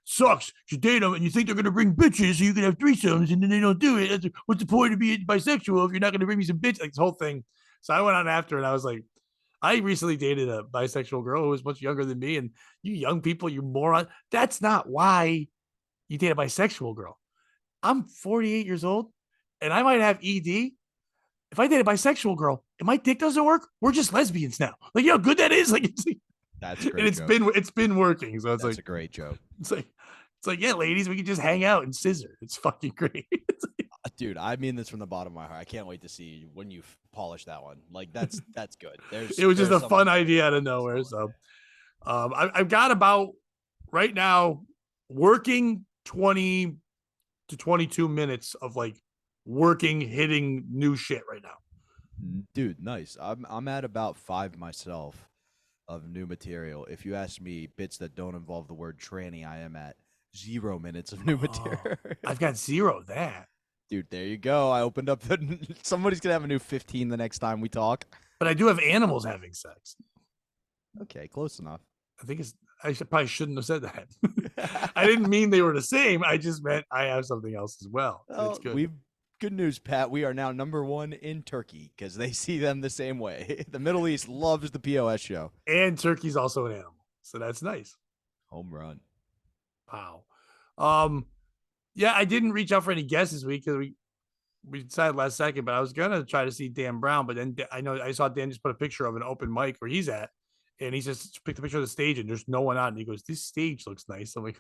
sucks. You date them and you think they're going to bring bitches so you can have threesomes and then they don't do it. What's the point of being bisexual if you're not going to bring me some bitch? Like this whole thing. So I went on after and I was like, I recently dated a bisexual girl who was much younger than me. And you young people, you moron, that's not why you date a bisexual girl. I'm 48 years old and I might have ED. If I date a bisexual girl and my dick doesn't work, we're just lesbians now. Like, you know how good that is? Like, that's great. And it's been working. So that's a great joke. It's like, yeah, ladies, we can just hang out and scissor. It's fucking great. Dude, I mean this from the bottom of my heart. I can't wait to see when you polish that one. Like that's good. It was just a fun idea out of nowhere. So, I've got about right now working 20 to 22 minutes of like working, hitting new shit right now. Dude, nice. I'm at about 5 myself of new material. If you ask me bits that don't involve the word tranny, I am at 0 minutes of new material. I've got 0 of that. Dude, there you go. I opened up somebody's gonna have a new 15 the next time we talk. But I do have animals having sex. Okay, close enough. I think probably shouldn't have said that. I didn't mean they were the same. I just meant I have something else as well. It's good. Good news, Pat. We are now #1 in Turkey because they see them the same way. The Middle East loves the POS show. And Turkey's also an animal. So that's nice. Home run. Wow. Yeah, I didn't reach out for any guests this week because we decided last second, but I was gonna try to see Dan Brown, but then I saw Dan just put a picture of an open mic where he's at, and he just picked a picture of the stage and there's no one on it. And he goes, "This stage looks nice." I'm like,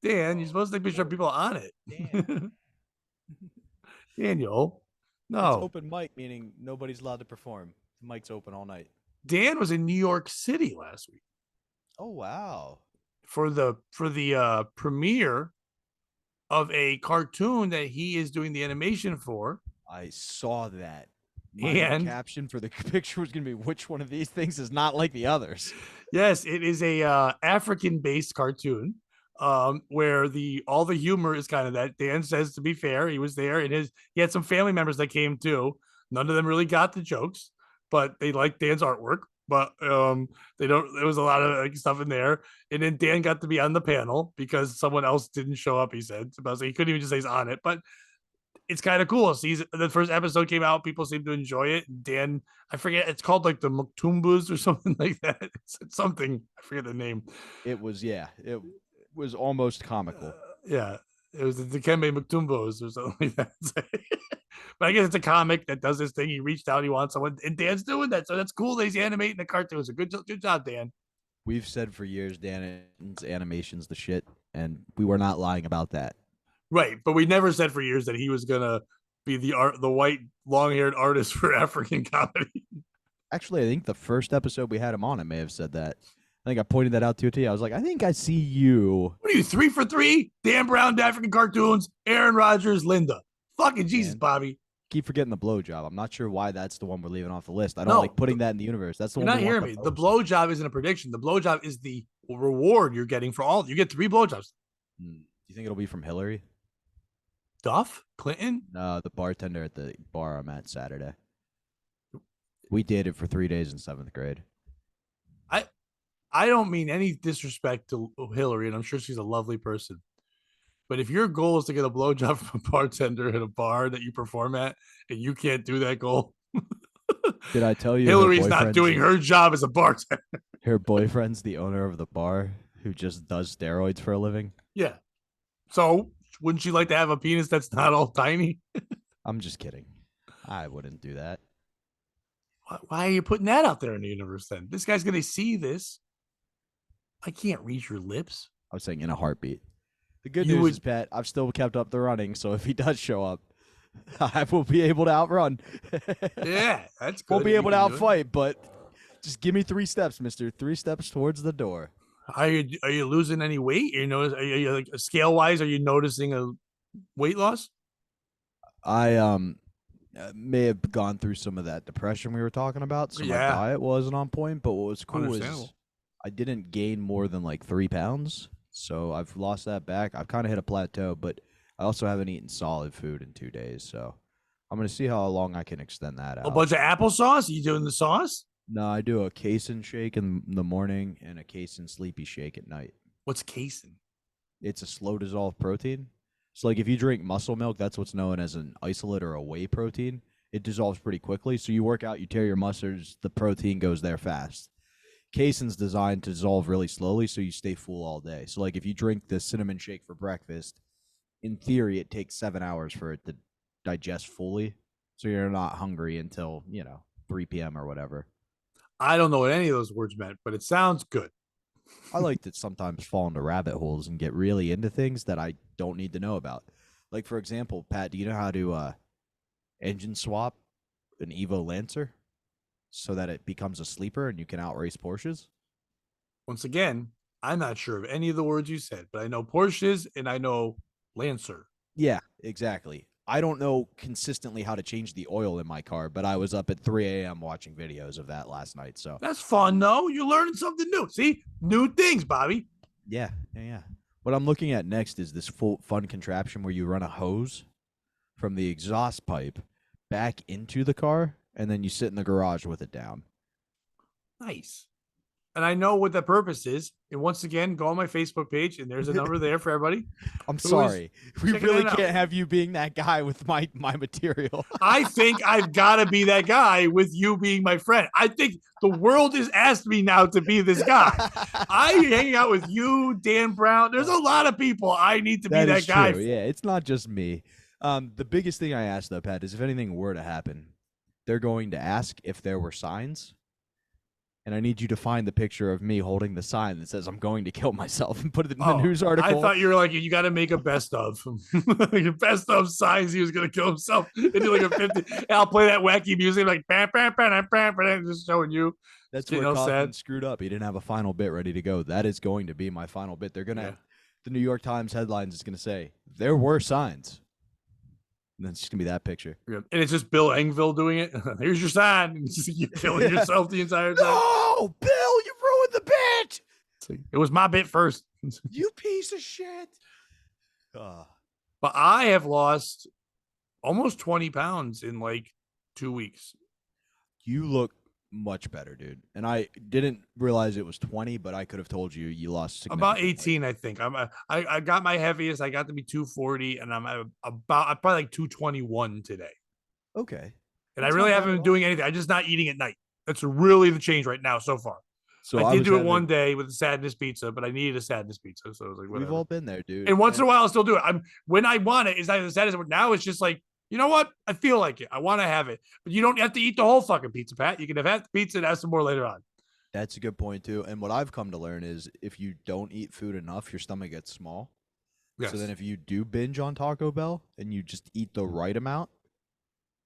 Dan, you're supposed to take a picture of people on it. Dan. Daniel. No. It's open mic, meaning nobody's allowed to perform. The mic's open all night. Dan was in New York City last week. Oh wow. For the premiere of a cartoon that he is doing the animation for. I saw that. My caption for the picture was going to be, which one of these things is not like the others? Yes, it is a African-based cartoon where all the humor is kind of that. Dan says, to be fair, he was there, and he had some family members that came too. None of them really got the jokes, but they liked Dan's artwork. But they don't. There was a lot of like, stuff in there, and then Dan got to be on the panel because someone else didn't show up. He said, so he couldn't even just say he's on it, but it's kind of cool. So the first episode came out, people seem to enjoy it. Dan, I forget, it's called like the Muktumbas or something like that. It's something, I forget the name. It was it was almost comical. Yeah, it was the Dikembe Muktumbos or something like that. But I guess it's a comic that does this thing. He reached out, he wants someone, and Dan's doing that. So that's cool that he's animating the cartoon. So good job, Dan. We've said for years Dan's animation's the shit, and we were not lying about that. Right, but we never said for years that he was gonna be the white long-haired artist for African comedy. Actually, I think the first episode we had him on, it may have said that. I think I pointed that out to you. I was like, I think I see you. What are you, 3 for 3? Dan Brown, African cartoons, Aaron Rodgers, Linda. Fucking Jesus, Man, Bobby. keep forgetting the blowjob. I'm not sure why that's the one we're leaving off the list. I don't like No, putting that in the universe. That's the you're one we not want hearing the me. The most. blowjob isn't a prediction. The blowjob is the reward you're getting for all. You get 3 blowjobs. Do you think it'll be from Hillary? Duff? Clinton? No, the bartender at the bar I'm at Saturday. We dated for 3 days in 7th grade. I don't mean any disrespect to Hillary, and I'm sure she's a lovely person. But if your goal is to get a blowjob from a bartender at a bar that you perform at, and you can't do that goal, Did I tell you Hillary's not doing her job as a bartender. her boyfriend's the owner of the bar who just does steroids for a living? Yeah. So wouldn't she like to have a penis that's not all tiny? I'm just kidding. I wouldn't do that. Why are you putting that out there in the universe then? This guy's going to see this. I can't read your lips. I was saying in a heartbeat. The good You news would- is, Pat, I've still kept up the running, so if he does show up, I will be able to outrun. Yeah, that's good. Won't be You able to can do it. outfight, but just give me 3 steps, mister. 3 steps towards the door. Are you losing any weight? Are you like scale wise? Are you noticing a weight loss? I may have gone through some of that depression we were talking about, so my Yeah. diet wasn't on point, but what was cool is Understandable. I didn't gain more than like 3 pounds, so I've lost that back. I've kind of hit a plateau, but I also haven't eaten solid food in 2 days, so I'm going to see how long I can extend that out. A bunch of applesauce? Are you doing the sauce? No, I do a casein shake in the morning and a casein sleepy shake at night. What's casein? It's a slow dissolved protein. So like if you drink muscle milk, that's what's known as an isolate or a whey protein. It dissolves pretty quickly. So you work out, you tear your muscles, the protein goes there fast. Casein's designed to dissolve really slowly so you stay full all day. So like if you drink the cinnamon shake for breakfast, in theory it takes 7 hours for it to digest fully. So you're not hungry until, 3 p.m. or whatever. I don't know what any of those words meant, but it sounds good. I like to sometimes fall into rabbit holes and get really into things that I don't need to know about. Like, for example, Pat, do you know how to engine swap an Evo Lancer so that it becomes a sleeper and you can outrace Porsches? Once again, I'm not sure of any of the words you said, but I know Porsches and I know Lancer. Yeah, exactly. I don't know consistently how to change the oil in my car, but I was up at 3 a.m. watching videos of that last night. So That's fun, though. You're learning something new. See, new things, Bobby. yeah. What I'm looking at next is this fun contraption where you run a hose from the exhaust pipe back into the car, and then you sit in the garage with it down. Nice. And I know what the purpose is. And once again, go on my Facebook page, and there's a number there for everybody. I'm sorry. We checking really that out. can't have you being that guy with my material. I think I've got to be that guy with you being my friend. I think the world has asked me now to be this guy. I hang out with you, Dan Brown. There's a lot of people I need to be that is guy. True. Yeah, it's not just me. The biggest thing I asked, though, Pat, is if anything were to happen, they're going to ask if there were signs. And I need you to find the picture of me holding the sign that says I'm going to kill myself and put it in the news article. I thought you were like, you got to make a best of. Like best of signs he was going to kill himself. And do like a 50. And I'll play that wacky music like, bam, bam, bam, bam, bam, just showing you. That's where Kaufman screwed up. He didn't have a final bit ready to go. That is going to be my final bit. They're going to, the New York Times headlines is going to say, there were signs. And then it's just going to be that picture. Yeah. And it's just Bill Engvall doing it. Here's your sign. And you killing yourself the entire time. No, Bill, you ruined the bit. It was my bit first. You piece of shit. But I have lost almost 20 pounds in like 2 weeks. You look much better, dude. And I didn't realize it was 20, but I could have told you lost about 18, I think. I got my heaviest. I got to be 240, and I'm probably like 221 today. Okay. And I really haven't been doing anything. I'm just not eating at night. That's really the change right now so far. So I did do it one day with a sadness pizza, but I needed a sadness pizza. So I was like, whatever. We've all been there, dude. And once in a while, I'll still do it. When I want it, it's not the sadness. Now it's just like, you know what? I feel like it. I want to have it. But you don't have to eat the whole fucking pizza, Pat. You can have half the pizza and have some more later on. That's a good point, too. And what I've come to learn is if you don't eat food enough, your stomach gets small. Yes. So then if you do binge on Taco Bell and you just eat the right amount,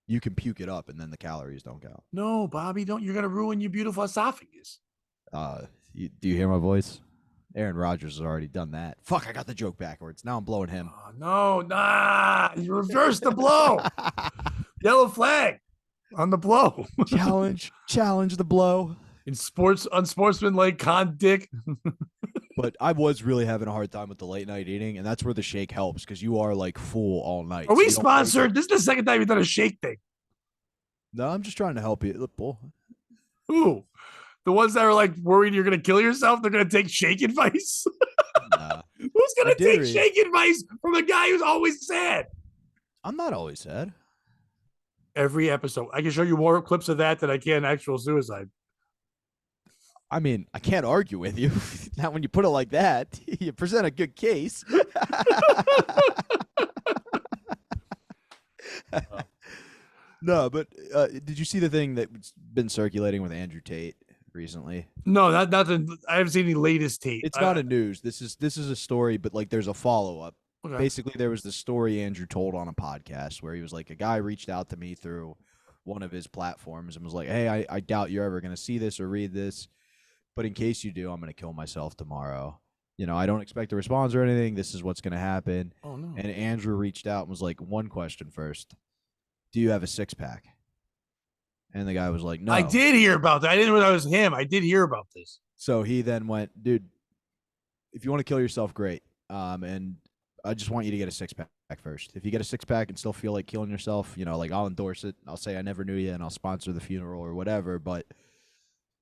you can puke it up and then the calories don't count. No, Bobby, don't. You're going to ruin your beautiful esophagus. Do you hear my voice? Aaron Rodgers has already done that. Fuck, I got the joke backwards. Now I'm blowing him. Oh, no, nah. You reversed the blow. Yellow flag on the blow. challenge the blow. In sports, unsportsmanlike con dick. But I was really having a hard time with the late night eating, and that's where the shake helps because you are like full all night. Are we sponsored? This is the second time you've done a shake thing. No, I'm just trying to help you. Look, bull. Who? The ones that are like worried you're going to kill yourself, they're going to take shake advice? Nah. Who's going to take shake advice from a guy who's always sad? I'm not always sad. Every episode. I can show you more clips of that than I can actual suicide. I mean, I can't argue with you. Not when you put it like that. You present a good case. No, but did you see the thing that's been circulating with Andrew Tate recently? No, nothing. I haven't seen any latest Tate. It's not a news. This is a story, but like there's a follow up. Okay. Basically, there was this story Andrew told on a podcast where he was like, a guy reached out to me through one of his platforms and was like, "Hey, I doubt you're ever going to see this or read this, but in case you do, I'm going to kill myself tomorrow. You know, I don't expect a response or anything. This is what's going to happen." Oh no. And Andrew reached out and was like, "One question first. Do you have a six-pack?" And the guy was like, "No." I did hear about that. I didn't know that was him. I did hear about this. So he then went, "Dude, if you want to kill yourself, great. And I just want you to get a six-pack first. If you get a six-pack and still feel like killing yourself, you know, like I'll endorse it. I'll say I never knew you and I'll sponsor the funeral or whatever. But,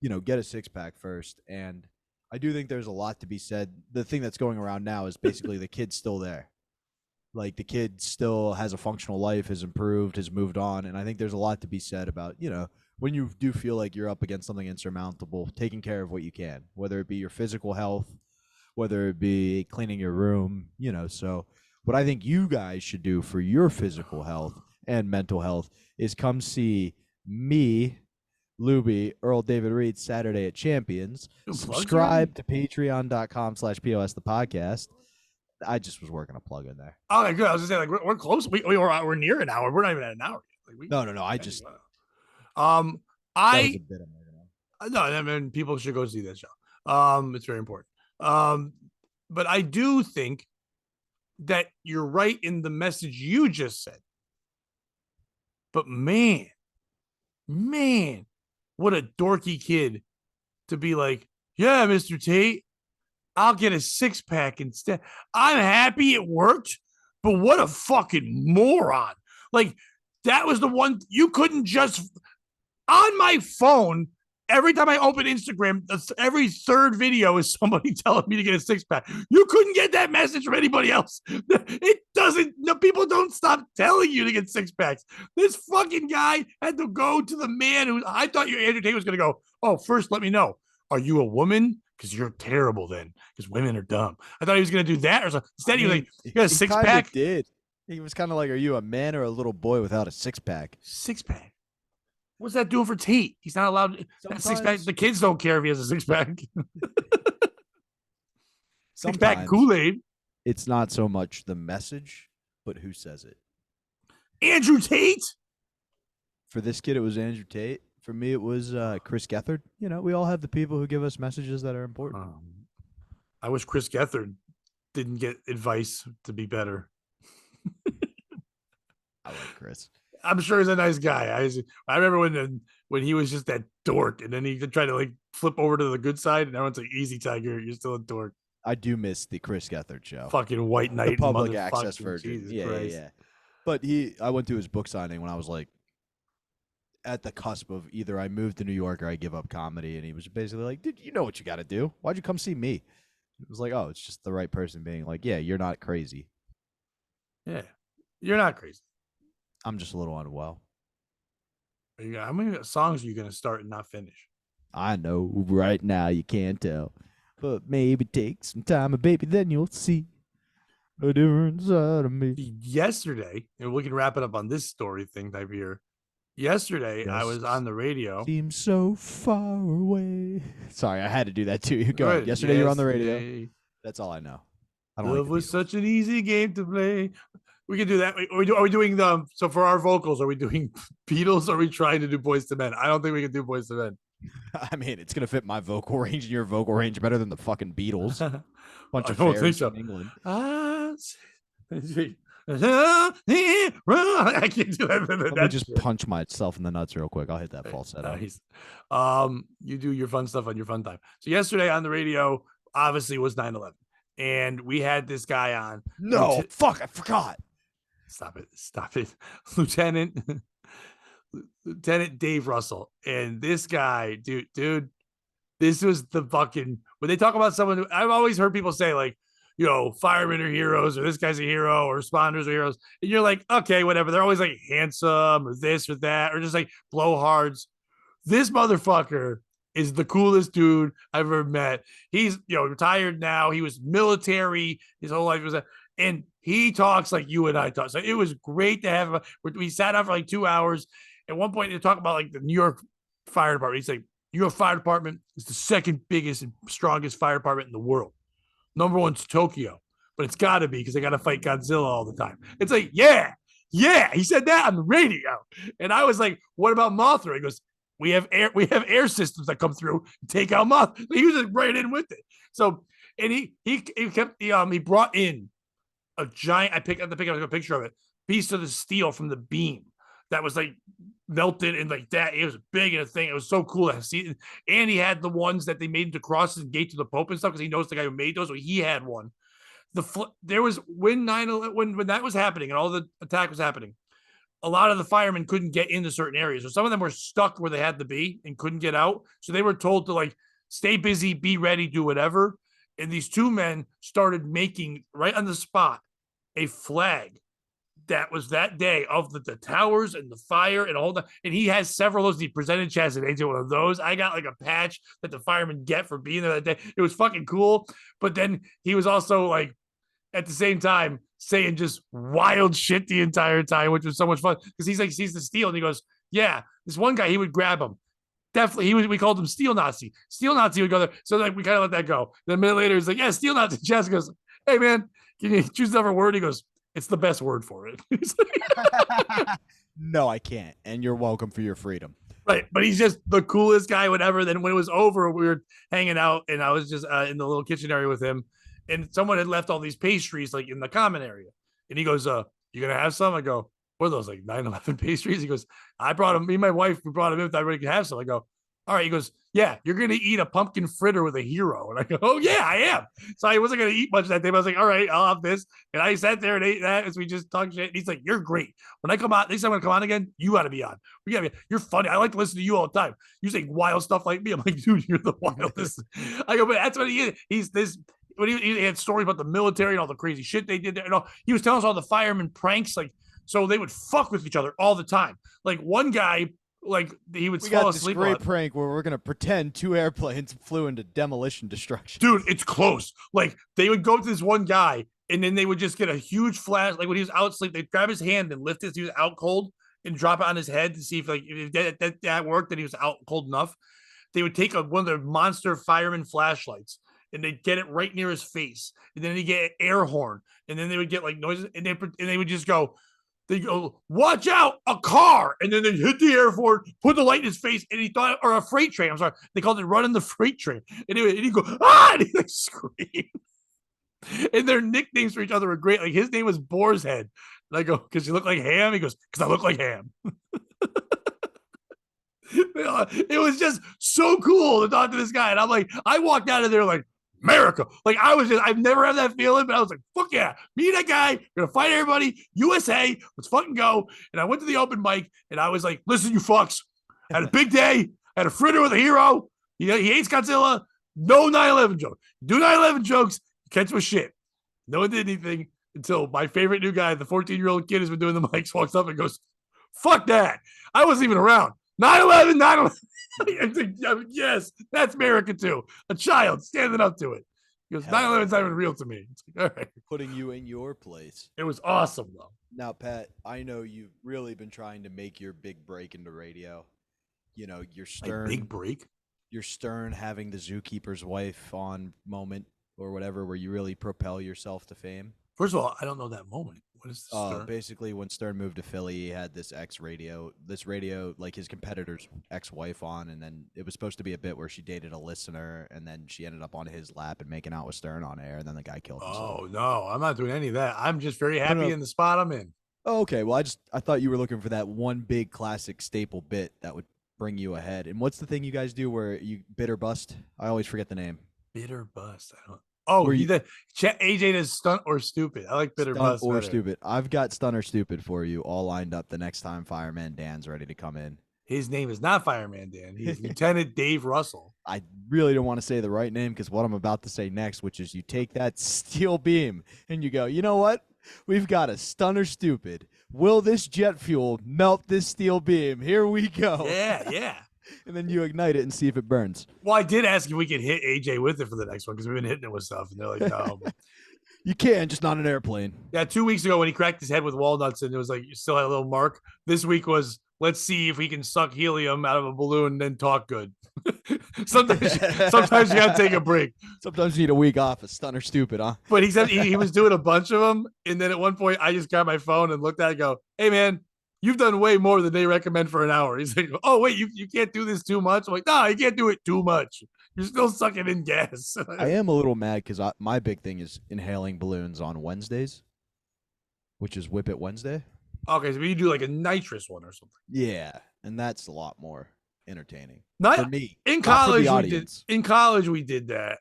you know, get a six-pack first." And I do think there's a lot to be said. The thing that's going around now is basically the kid's still there. Like the kid still has a functional life, has improved, has moved on. And I think there's a lot to be said about, you know, when you do feel like you're up against something insurmountable, taking care of what you can, whether it be your physical health, whether it be cleaning your room, you know. So what I think you guys should do for your physical health and mental health is come see me, Luby, Earl David Reed, Saturday at Champions. Subscribe to patreon.com/POS the podcast. I just was working a plug in there. Oh, good. I was just saying, like, we're close. We're near an hour. We're not even at an hour. Like, No. I just no, I mean, people should go see this show. It's very important. But I do think that you're right in the message you just said. But man, what a dorky kid to be like, "Yeah, Mr. Tate, I'll get a six-pack instead." I'm happy it worked, but what a fucking moron. Like, that was the one you couldn't just on my phone. Every time I open Instagram, every third video is somebody telling me to get a six-pack. You couldn't get that message from anybody else. It doesn't. No, people don't stop telling you to get six-packs. This fucking guy had to go to the man who I thought Andrew Tate was going to go, "Oh, first let me know. Are you a woman? Because you're terrible then. Because women are dumb." I thought he was going to do that. Or so. Instead, he was like, "You got a six-pack?" Did. He was kind of like, "Are you a man or a little boy without a six-pack?" Six-pack. What's that doing for Tate? He's not allowed six-pack. The kids don't care if he has a six-pack. Six-pack Kool-Aid. It's not so much the message, but who says it. Andrew Tate? For this kid, it was Andrew Tate. For me, it was Chris Gethard. You know, we all have the people who give us messages that are important. I wish Chris Gethard didn't get advice to be better. I like Chris. I'm sure he's a nice guy. I remember when he was just that dork, and then he tried to like flip over to the good side, and everyone's like, "Easy, Tiger, you're still a dork." I do miss the Chris Gethard show. Fucking White Knight, the public access version. Jesus Yeah. But I went to his book signing when I was like at the cusp of either I moved to New York or I give up comedy, and he was basically like, "Dude, you know what you got to do? Why'd you come see me?" It was like, "Oh, it's just the right person being like, yeah, you're not crazy." Yeah, you're not crazy. I'm just a little unwell. How many songs are you going to start and not finish? I know right now you can't tell, but maybe take some time, baby, then you'll see a different side of me. Yesterday, and we can wrap it up on this story thing type here. Yesterday, I was on the radio. Seems so far away. Sorry, I had to do that too. Go ahead. Yesterday, you were on the radio. That's all I know. Love was such an easy game to play. We can do that. Are we doing the so for our vocals? Are we doing Beatles? Or are we trying to do Boys to Men? I don't think we can do Boys to Men. I mean, it's gonna fit my vocal range and your vocal range better than the fucking Beatles. Bunch I of don't think fairies so. from England. I can't do that. Let me That just shit. punch myself in the nuts real quick. I'll hit that Right, falsetto. nice. You do your fun stuff on your fun time. So yesterday on the radio, obviously was 9/11, and we had this guy on. No, fuck, I forgot. Stop it, Lieutenant Lieutenant Dave Russell, and this guy, dude, this was the fucking when they talk about someone. I've always heard people say like, firemen are heroes, or this guy's a hero, or responders are heroes, and you're like, okay, whatever. They're always like handsome, or this or that, or just like blowhards. This motherfucker is the coolest dude I've ever met. He's retired now. He was military. His whole life was and he talks like you and I talk. So it was great to have him. We sat down for like 2 hours. At one point, they talk about like the New York Fire Department. He's like, New York Fire Department is the second biggest and strongest fire department in the world. Number one's Tokyo, but it's got to be because they got to fight Godzilla all the time. It's like, yeah, he said that on the radio, and I was like, what about Mothra? He goes, we have air systems that come through and take out Moth. He was just right in with it. So, and he brought in a giant. I picked up a picture of it, piece of the steel from the beam that was like melted and like that. It was big and a thing. It was so cool to see. And he had the ones that they made into crosses and gate to the Pope and stuff because he knows the guy who made those. So he had one. There was when 9/11 when that was happening and all the attack was happening. A lot of the firemen couldn't get into certain areas. So some of them were stuck where they had to be and couldn't get out. So they were told to like stay busy, be ready, do whatever. And these two men started making right on the spot a flag that was that day of the towers and the fire and all that. And he has several of those. He presented Chaz and AJ one of those. I got like a patch that the firemen get for being there that day. It was fucking cool. But then he was also like, at the same time, saying just wild shit the entire time, which was so much fun because he's like sees the steel and he goes, "Yeah, this one guy he would grab him. Definitely, we called him Steel Nazi. Steel Nazi would go there. So like we kind of let that go. Then a minute later, he's like, "Yeah, Steel Nazi." Jess goes, "Hey man, can you choose another word?" He goes, "It's the best word for it." No, I can't. And you're welcome for your freedom. Right, but he's just the coolest guy, whatever. Then when it was over, we were hanging out, and I was just in the little kitchen area with him, and someone had left all these pastries like in the common area, and he goes, you gonna have some?" I go, "What are those, like 9/11 pastries?" He goes, "I brought them. Me and my wife, we brought them in. If everybody could have some." I go, "All right." He goes, "Yeah, you're gonna eat a pumpkin fritter with a hero," and I go, "Oh yeah, I am." So I wasn't gonna eat much that day, but I was like, "All right, I'll have this," and I sat there and ate that as we just talked shit. And he's like, "You're great. When I come on, next time I'm gonna come on again, you got to be on. We got to be. You're funny. I like to listen to you all the time. You say wild stuff like me. I'm like, dude, you're the wildest." I go, "But that's what he is. He's this." When he had stories about the military and all the crazy shit they did there, and all, he was telling us all the firemen pranks, like so they would fuck with each other all the time. Like one guy, like he would We fall got this asleep. great prank where we're gonna pretend two airplanes flew into demolition destruction. Dude, it's close. Like they would go to this one guy, and then they would just get a huge flash. Like when he was out asleep, they'd grab his hand and lift his. He was out cold and drop it on his head to see if that worked. That he was out cold enough. They would take one of their monster fireman flashlights and they'd get it right near his face, and then they get an air horn, and then they would get like noises, and they would just go. They go, "Watch out, a car!" And then they hit the air horn, put the light in his face, and he thought, or a freight train. I'm sorry, they called it running the freight train. And he'd go, "Ah!" And he'd like scream. And their nicknames for each other were great. Like his name was Boar's Head. And I go, "Because you look like Ham." He goes, "Because I look like Ham." It was just so cool to talk to this guy. And I'm like, I walked out of there like, America. Like I've never had that feeling, but I was like, fuck yeah, me and that guy, we're gonna fight everybody. USA, let's fucking go. And I went to the open mic and I was like, listen, you fucks, I had a big day. I had a fritter with a hero. He hates Godzilla. No 9/11 joke. Do 9/11 jokes, catch my shit. No one did anything until my favorite new guy, the 14-year-old kid who's been doing the mics, walks up and goes, fuck that. I wasn't even around. 9/11, 9/11. Yes, that's America too. A child standing up to it. He goes, 9/11's not even real to me. It's like, all right. Putting you in your place. It was awesome, though. Now, Pat, I know you've really been trying to make your big break into radio. You know, your stern big break. Your stern having the zookeeper's wife on moment or whatever, where you really propel yourself to fame. First of all, I don't know that moment. What is the Stern? Basically, when Stern moved to Philly, he had this radio, like his competitor's ex-wife on, and then it was supposed to be a bit where she dated a listener, and then she ended up on his lap and making out with Stern on air, and then the guy killed himself. Oh no, I'm not doing any of that. I'm just very No, happy no. in the spot I'm in. Oh, okay. Well, I thought you were looking for that one big classic staple bit that would bring you ahead. And what's the thing you guys do where you bid or bust? I always forget the name. Bitter bust. I don't. Oh, Where you AJ does stunt or stupid. I like bitter stunt bust or better. stupid. I've got stunt or stupid for you all lined up the next time Fireman Dan's ready to come in. His name is not Fireman Dan. He's Lieutenant Dave Russell. I really don't want to say the right name because what I'm about to say next, which is you take that steel beam and you go, you know what? We've got a stunner stupid. Will this jet fuel melt this steel beam? Here we go. Yeah. And then you ignite it and see if it burns. Well, I did ask if we could hit AJ with it for the next one because we've been hitting it with stuff, and they're like, no. You can, just not an airplane. Yeah, 2 weeks ago when he cracked his head with walnuts and it was like you still had a little mark. This week was let's see if we can suck helium out of a balloon and then talk good. sometimes you gotta take a break. Sometimes you need a week off. A stunner stupid, huh? But he said he was doing a bunch of them, and then at one point I just got my phone and looked at it and go, "Hey man, you've done way more than they recommend for an hour." He's like, "Oh wait, you can't do this too much." I'm like, "No, you can't do it too much. You're still sucking in gas." I am a little mad because my big thing is inhaling balloons on Wednesdays, which is Whip It Wednesday. Okay, so you do like a nitrous one or something. Yeah, and that's a lot more entertaining for me. In college, we did. In college, we did that.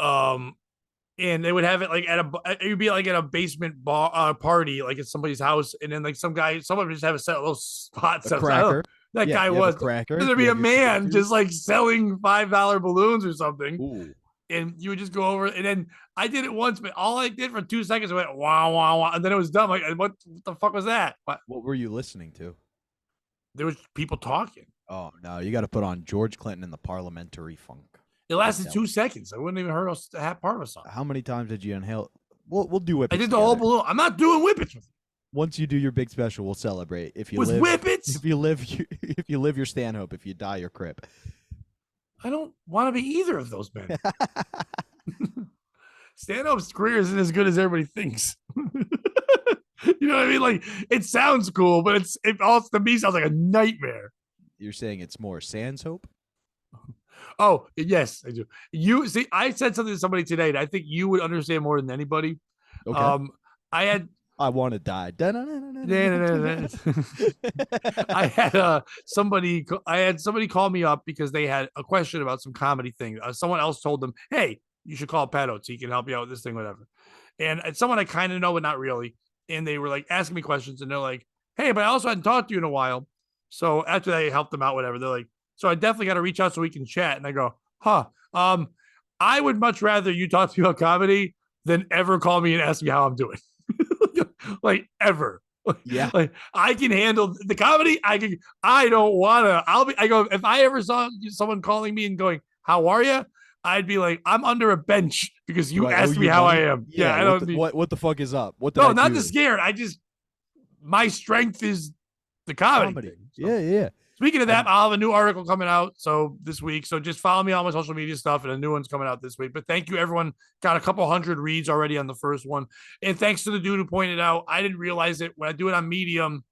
And they would have it like it would be like at a basement bar party, like at somebody's house, and then like someone would just have a set of little spots. A cracker. That guy was a cracker. There'd be a man just like selling $5 balloons or something. Ooh. And you would just go over, and then I did it once, but all I did for 2 seconds, I went wow, wow, wow, and then it was done. Like, what the fuck was that? What were you listening to? There was people talking. Oh no, you got to put on George Clinton and the Parliamentary Funk. It lasted 2 seconds. I wouldn't even heard us have part of a song. How many times did you inhale? We'll do whippets. I did the whole balloon. I'm not doing whippets with you. Once you do your big special, we'll celebrate. If you with live, whippets, if you live your Stanhope. If you die, your crip. I don't want to be either of those men. Stanhope's career isn't as good as everybody thinks. You know what I mean? Like, it sounds cool, but it also to me sounds like a nightmare. You're saying it's more Sans Hope? Oh, yes, I do. You see, I said something to somebody today that I think you would understand more than anybody. Okay. I want to die. I had somebody call me up because they had a question about some comedy thing. Someone else told them, "Hey, you should call Pato so he can help you out with this thing, whatever." And it's someone I kind of know, but not really. And they were like asking me questions, and they're like, "Hey, but I also hadn't talked to you in a while." So after they helped them out, whatever, they're like, "So I definitely got to reach out so we can chat." And I go, I would much rather you talk to me about comedy than ever call me and ask me how I'm doing." Like ever. Yeah. Like I can handle the comedy. I don't want to. I go, if I ever saw someone calling me and going, "How are you?" I'd be like, I'm under a bench because you asked me how I am. Yeah, I don't need. What the fuck is up? No, not the scared. My strength is the comedy. Thing, so. Yeah. Speaking of that, I'll have a new article coming out this week. So just follow me on my social media stuff, and a new one's coming out this week. But thank you, everyone. Got a couple hundred reads already on the first one. And thanks to the dude who pointed out, I didn't realize it. When I do it on Medium,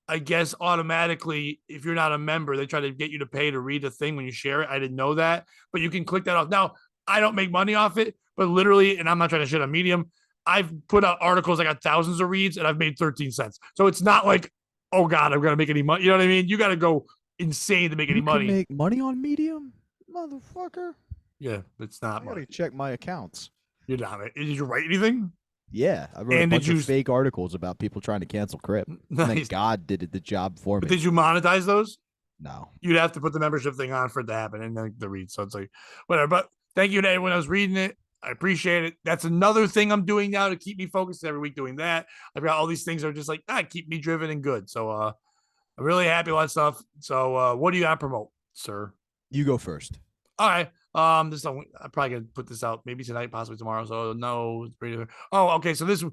I guess automatically, if you're not a member, they try to get you to pay to read the thing when you share it. I didn't know that. But you can click that off. Now, I don't make money off it, but literally, and I'm not trying to shit on Medium, I've put out articles, I got thousands of reads, and I've made 13 cents. So it's not like, oh God, I'm going to make any money. You know what I mean? You got to go insane to make any money. You make money on Medium? Motherfucker. Yeah, it's not money. I got to check my accounts. You're not. Did you write anything? Yeah, I wrote a bunch of fake articles about people trying to cancel Crip. Nice. Thank God did the job for me. But did you monetize those? No. You'd have to put the membership thing on for it to happen and then the read. So it's like, whatever. But thank you to everyone that was reading it. I appreciate it. That's another thing I'm doing now to keep me focused every week doing that. I've got all these things that are just like, keep me driven and good. So I'm really happy with that stuff. So what do you got to promote, sir? You go first. All right. I'm probably gonna put this out maybe tonight, possibly tomorrow. So no, it's pretty. Oh, okay. So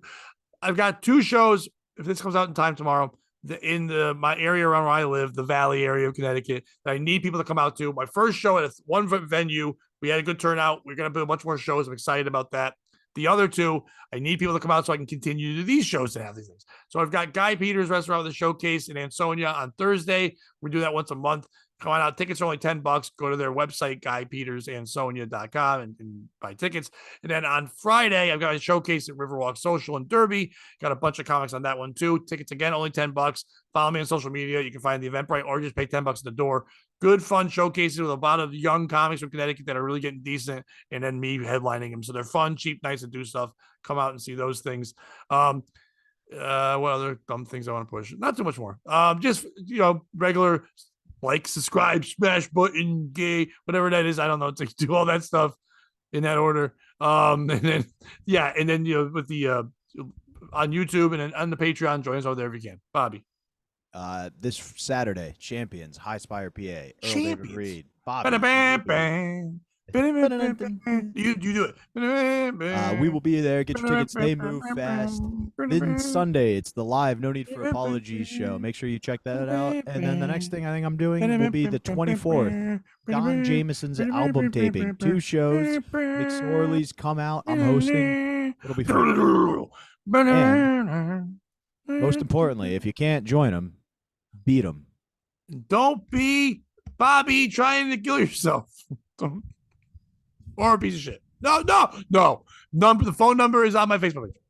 I've got 2 shows. If this comes out in time tomorrow, in my area around where I live, the Valley area of Connecticut, that I need people to come out to. My first show at one venue, we had a good turnout. We're gonna do a bunch more shows. I'm excited about that. the other two, I need people to come out so I can continue to do these shows and have these things. So I've got Guy Peters Restaurant with a showcase in Ansonia on Thursday. We do that once a month. Come on out. Tickets are only $10. Go to their website, guypetersansonia.com, and buy tickets. And then on Friday, I've got a showcase at Riverwalk Social in Derby. Got a bunch of comics on that one too. Tickets again, only $10. Follow me on social media. You can find the Eventbrite or just pay $10 at the door. Good, fun showcases with a lot of young comics from Connecticut that are really getting decent, and then me headlining them. So they're fun, cheap, nice to do stuff. Come out and see those things. What other dumb things I want to push? Not too much more. Just regular like, subscribe, smash button, gay, whatever that is. I don't know. To do all that stuff in that order. And then with the on YouTube and then on the Patreon, join us over there if you can. Bobby. This Saturday, Champions, High Spire, PA, Earl David Reed, Bobby. You do it. We will be there. Get your tickets. They move fast. Then Sunday, it's the live No Need for Apologies show. Make sure you check that out. And then the next thing I think I'm doing will be the 24th. Don Jameson's album taping. 2 shows. McSorley's come out. I'm hosting. It'll be fun. And most importantly, if you can't join them, beat them. Don't be Bobby trying to kill yourself. Or a piece of shit. No. The phone number is on my Facebook page.